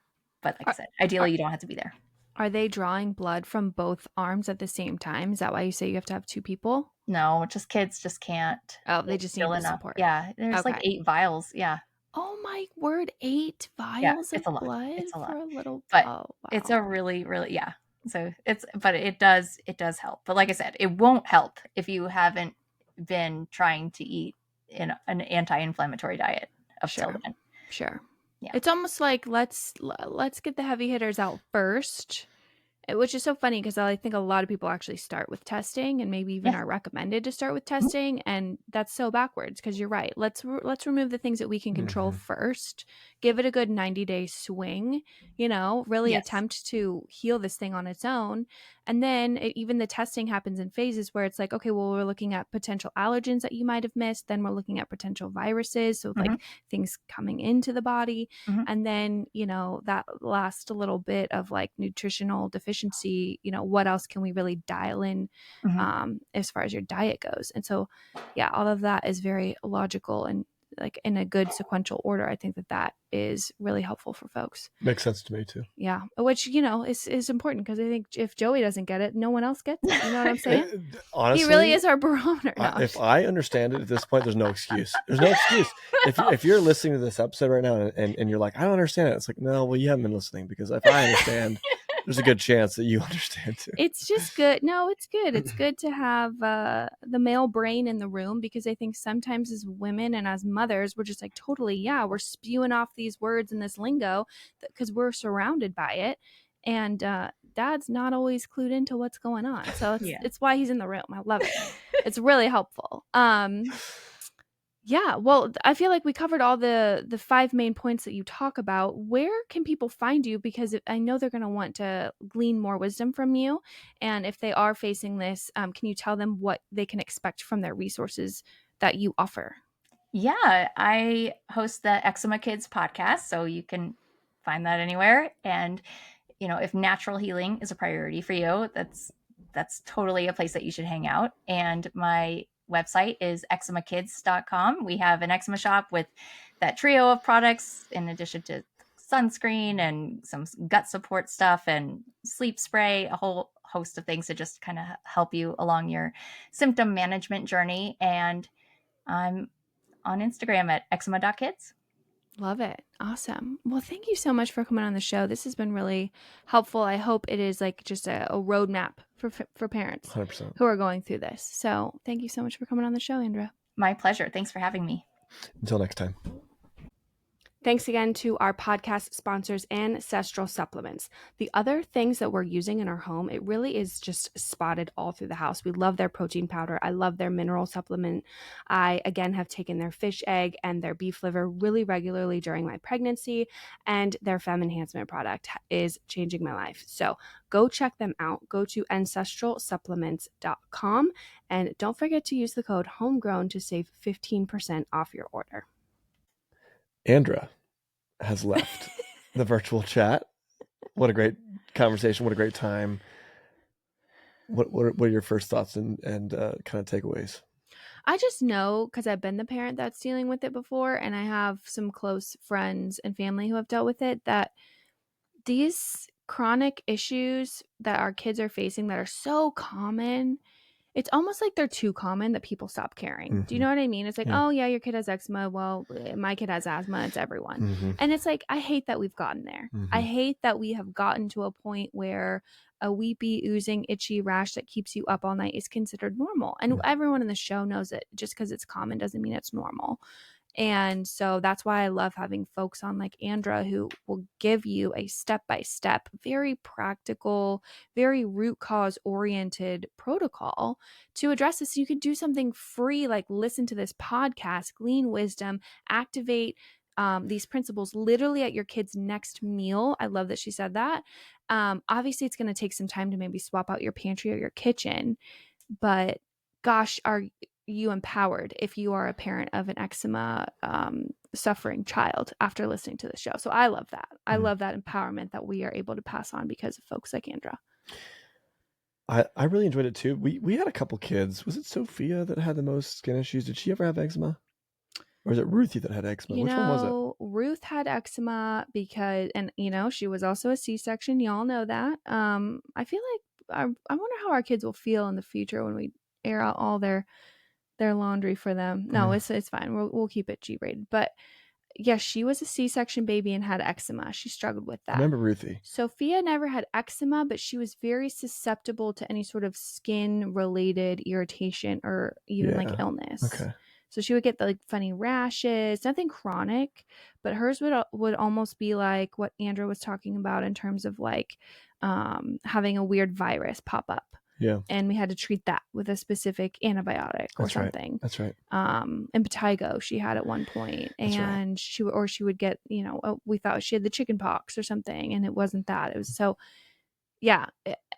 But like I said, ideally you don't have to be there. Are they drawing blood from both arms at the same time? Is that why you say you have to have two people? No, just kids just can't. Oh, they just need the support. Yeah, there's like 8 vials. Yeah. Oh my word, 8 vials of blood it's a lot. for a little. But wow. It's a really, really, yeah. So but it does help. But like I said, it won't help if you haven't been trying to eat in an anti-inflammatory diet up till then. Sure. Yeah. It's almost like let's get the heavy hitters out first, Which is so funny because I think a lot of people actually start with testing and maybe even Yeah. are recommended to start with testing. And that's so backwards because you're right. Let's remove the things that we can control first, give it a good 90-day swing, really Yes. attempt to heal this thing on its own. And then even the testing happens in phases where it's like, okay, well, we're looking at potential allergens that you might have missed. Then we're looking at potential viruses. So like things coming into the body. And then, that last little bit of like nutritional deficiency, what else can we really dial in as far as your diet goes? And so, yeah, all of that is very logical and like in a good sequential order. I think that is really helpful for folks. Makes sense to me too. Yeah. Which, is important because I think if Joey doesn't get it, no one else gets it. You know what I'm saying? Honestly, he really is our barometer now. If I understand it at this point, there's no excuse. There's no excuse. If you're listening to this episode right now and you're like, I don't understand it. It's like, no, well, you haven't been listening, because if I understand, there's a good chance that you understand too. It's just good. No, it's good. It's good to have the male brain in the room, because I think sometimes as women and as mothers, we're just like totally, we're spewing off these words and this lingo because we're surrounded by it. And dad's not always clued into what's going on. So it's why he's in the room. I love it. It's really helpful. Yeah, well, I feel like we covered all the 5 main points that you talk about. Where can people find you? Because I know they're going to want to glean more wisdom from you. And if they are facing this, can you tell them what they can expect from their resources that you offer? Yeah, I host the Eczema Kids podcast, so you can find that anywhere. And, if natural healing is a priority for you, that's totally a place that you should hang out. And my website is eczemakids.com. We have an eczema shop with that trio of products, in addition to sunscreen and some gut support stuff and sleep spray, a whole host of things to just kind of help you along your symptom management journey. And I'm on Instagram at eczema.kids. Love it. Awesome. Well, thank you so much for coming on the show. This has been really helpful. I hope it is like just a roadmap for parents 100%. who are going through this. So thank you so much for coming on the show, Andra. My pleasure. Thanks for having me. Until next time. Thanks again to our podcast sponsors, Ancestral Supplements. The other things that we're using in our home, it really is just spotted all through the house. We love their protein powder. I love their mineral supplement. I, again, have taken their fish egg and their beef liver really regularly during my pregnancy, and their fem enhancement product is changing my life. So go check them out. Go to ancestralsupplements.com, and don't forget to use the code Homegrown to save 15% off your order. Andra has left the virtual chat. What a great conversation. What a great time. What are your first thoughts and kind of takeaways? I just know, because I've been the parent that's dealing with it before, and I have some close friends and family who have dealt with it, that these chronic issues that our kids are facing that are so common, it's almost like they're too common that people stop caring. Do you know what I mean? It's like, oh yeah, your kid has eczema. Well, my kid has asthma. It's everyone. And it's like, I hate that we've gotten there. I hate that we have gotten to a point where a weepy, oozing, itchy rash that keeps you up all night is considered normal. And everyone in the show knows it. Just because it's common doesn't mean it's normal. And so that's why I love having folks on like Andra, who will give you a step-by-step, very practical, very root cause oriented protocol to address this. So you can do something free, like listen to this podcast, glean wisdom, activate these principles literally at your kid's next meal. I love that she said that. Obviously, it's going to take some time to maybe swap out your pantry or your kitchen, but gosh, are you empowered if you are a parent of an eczema suffering child after listening to the show. So I love that. I love that empowerment that we are able to pass on because of folks like Andra. I really enjoyed it too. We had a couple kids. Was it Sophia that had the most skin issues? Did she ever have eczema? Or is it Ruthie that had eczema? Which one was it? Ruth had eczema because, and she was also a C-section. Y'all know that. I feel like I wonder how our kids will feel in the future when we air out all their laundry for them. No, it's fine. We'll keep it G-rated. But yeah, she was a C-section baby and had eczema. She struggled with that. I remember Ruthie. Sophia never had eczema, but she was very susceptible to any sort of skin related irritation or even like illness. Okay. So she would get like funny rashes, nothing chronic, but hers would almost be like what Andra was talking about in terms of like having a weird virus pop up. Yeah. And we had to treat that with a specific antibiotic or That's right. something. That's right. Impetigo she had at one point, That's right. and she would get, you know, we thought she had the chicken pox or something, and it wasn't that. It was so, yeah.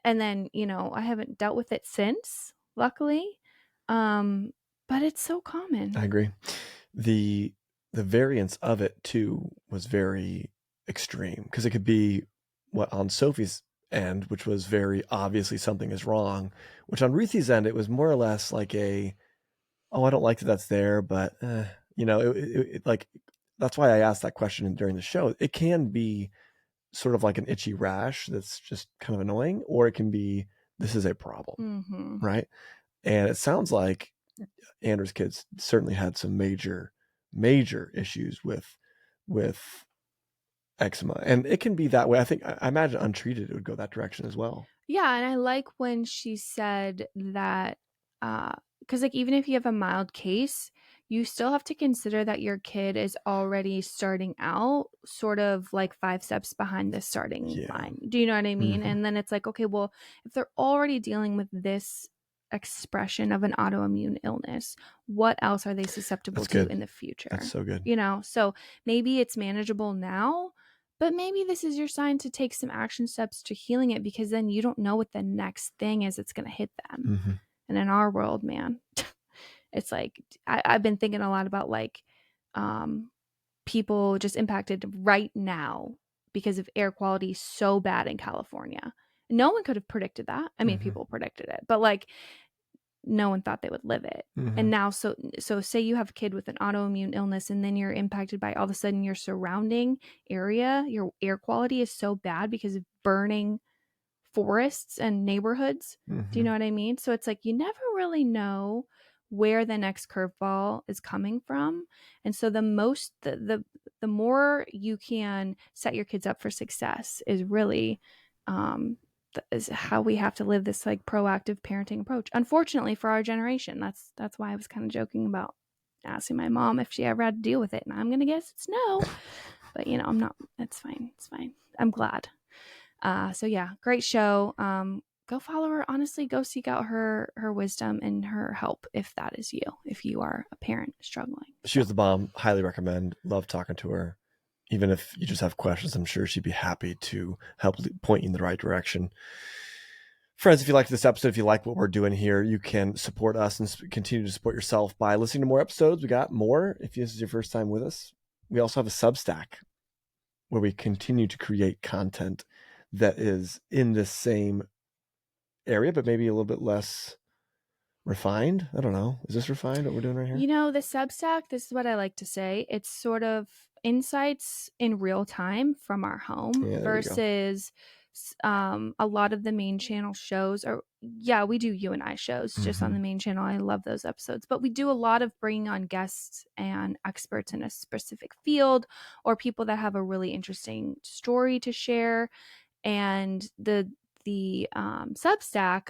And then, you know, I haven't dealt with it since, luckily. But it's so common. I agree. The variance of it too was very extreme, because it could be what on Sophie's end, which was very obviously something is wrong, which on Ruthie's end, it was more or less like a, oh, I don't like that that's there, but you know, it like, that's why I asked that question during the show. It can be sort of like an itchy rash that's just kind of annoying, or it can be, this is a problem, right? And it sounds like Andra's kids certainly had some major issues with eczema, and it can be that way. I imagine untreated, it would go that direction as well. Yeah, and I like when she said that, because like even if you have a mild case, you still have to consider that your kid is already starting out sort of like 5 steps behind the starting line. Do you know what I mean? And then it's like, okay, well, if they're already dealing with this expression of an autoimmune illness, what else are they susceptible to in the future? That's so good. You know, so maybe it's manageable now, but maybe this is your sign to take some action steps to healing it, because then you don't know what the next thing is that's going to hit them. And in our world, man, it's like, I've been thinking a lot about like people just impacted right now because of air quality so bad in California. No one could have predicted that. I mean, people predicted it, but like no one thought they would live it. And now, so say you have a kid with an autoimmune illness, and then you're impacted by all of a sudden your surrounding area, your air quality is so bad because of burning forests and neighborhoods. Do you know what I mean? So it's like, you never really know where the next curveball is coming from. And so the more you can set your kids up for success is really, is how we have to live this like proactive parenting approach. Unfortunately for our generation, that's why I was kind of joking about asking my mom if she ever had to deal with it, and I'm gonna guess it's no. But you know, I'm not. It's fine. It's fine. I'm glad. So yeah, great show. Go follow her. Honestly, go seek out her wisdom and her help if that is you. If you are a parent struggling, she was the bomb. Highly recommend. Love talking to her. Even if you just have questions, I'm sure she'd be happy to help point you in the right direction. Friends, if you like this episode, if you like what we're doing here, you can support us and continue to support yourself by listening to more episodes. We got more if this is your first time with us. We also have a Substack where we continue to create content that is in the same area, but maybe a little bit less refined. I don't know. Is this refined, what we're doing right here? You know, the Substack, this is what I like to say. It's sort of insights in real time from our home versus a lot of the main channel shows are, yeah, we do you and I shows just on the main channel. I love those episodes, but we do a lot of bringing on guests and experts in a specific field, or people that have a really interesting story to share. And the Substack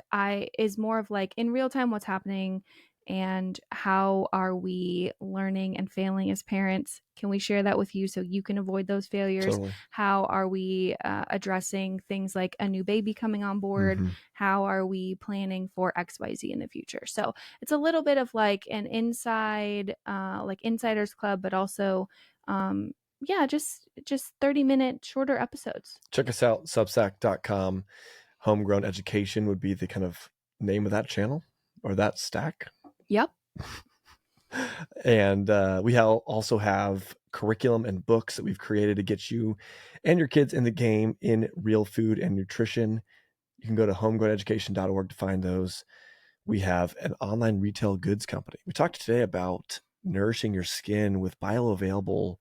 is more of like in real time what's happening and how are we learning and failing as parents. Can we share that with you so you can avoid those failures? Totally. How are we addressing things like a new baby coming on board? How are we planning for XYZ in the future? So it's a little bit of like an inside, like Insiders Club, but also yeah, just 30-minute shorter episodes. Check us out, substack.com. Homegrown Education would be the kind of name of that channel or that stack. Yep. And we also have curriculum and books that we've created to get you and your kids in the game in real food and nutrition. You can go to homegrowneducation.org to find those. We have an online retail goods company. We talked today about nourishing your skin with bioavailable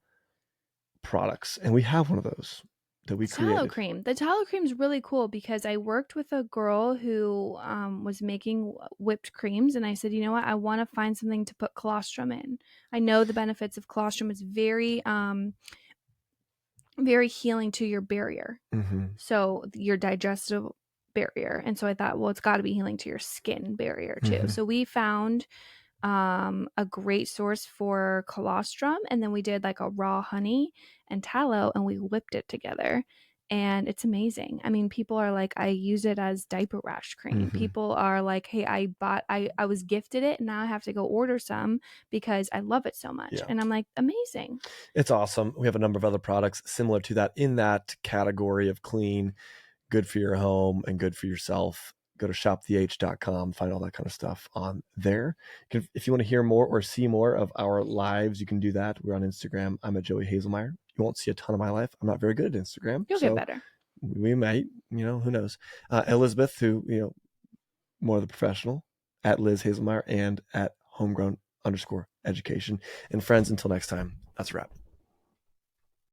products, and we have one of those that we created. Tallow cream. The tallow cream is really cool because I worked with a girl who was making whipped creams, and I said, you know what, I want to find something to put colostrum in. I know the benefits of colostrum. It's very very healing to your barrier, so your digestive barrier. And so I thought, well, it's got to be healing to your skin barrier too. So we found a great source for colostrum, and then we did like a raw honey and tallow, and we whipped it together. And it's amazing. I mean, people are like, I use it as diaper rash cream. Mm-hmm. People are like, hey, I was gifted it, and now I have to go order some because I love it so much. Yeah. And I'm like, amazing. It's awesome. We have a number of other products similar to that in that category of clean, good for your home and good for yourself. Go to shoptheh.com, find all that kind of stuff on there. If you want to hear more or see more of our lives, you can do that. We're on Instagram. I'm at Joey Haselmayer. You won't see a ton of my life. I'm not very good at Instagram. You'll get better. We might, who knows? Elizabeth, who, more of the professional, at Liz Haselmayer and at Homegrown _education. And friends, until next time, that's a wrap.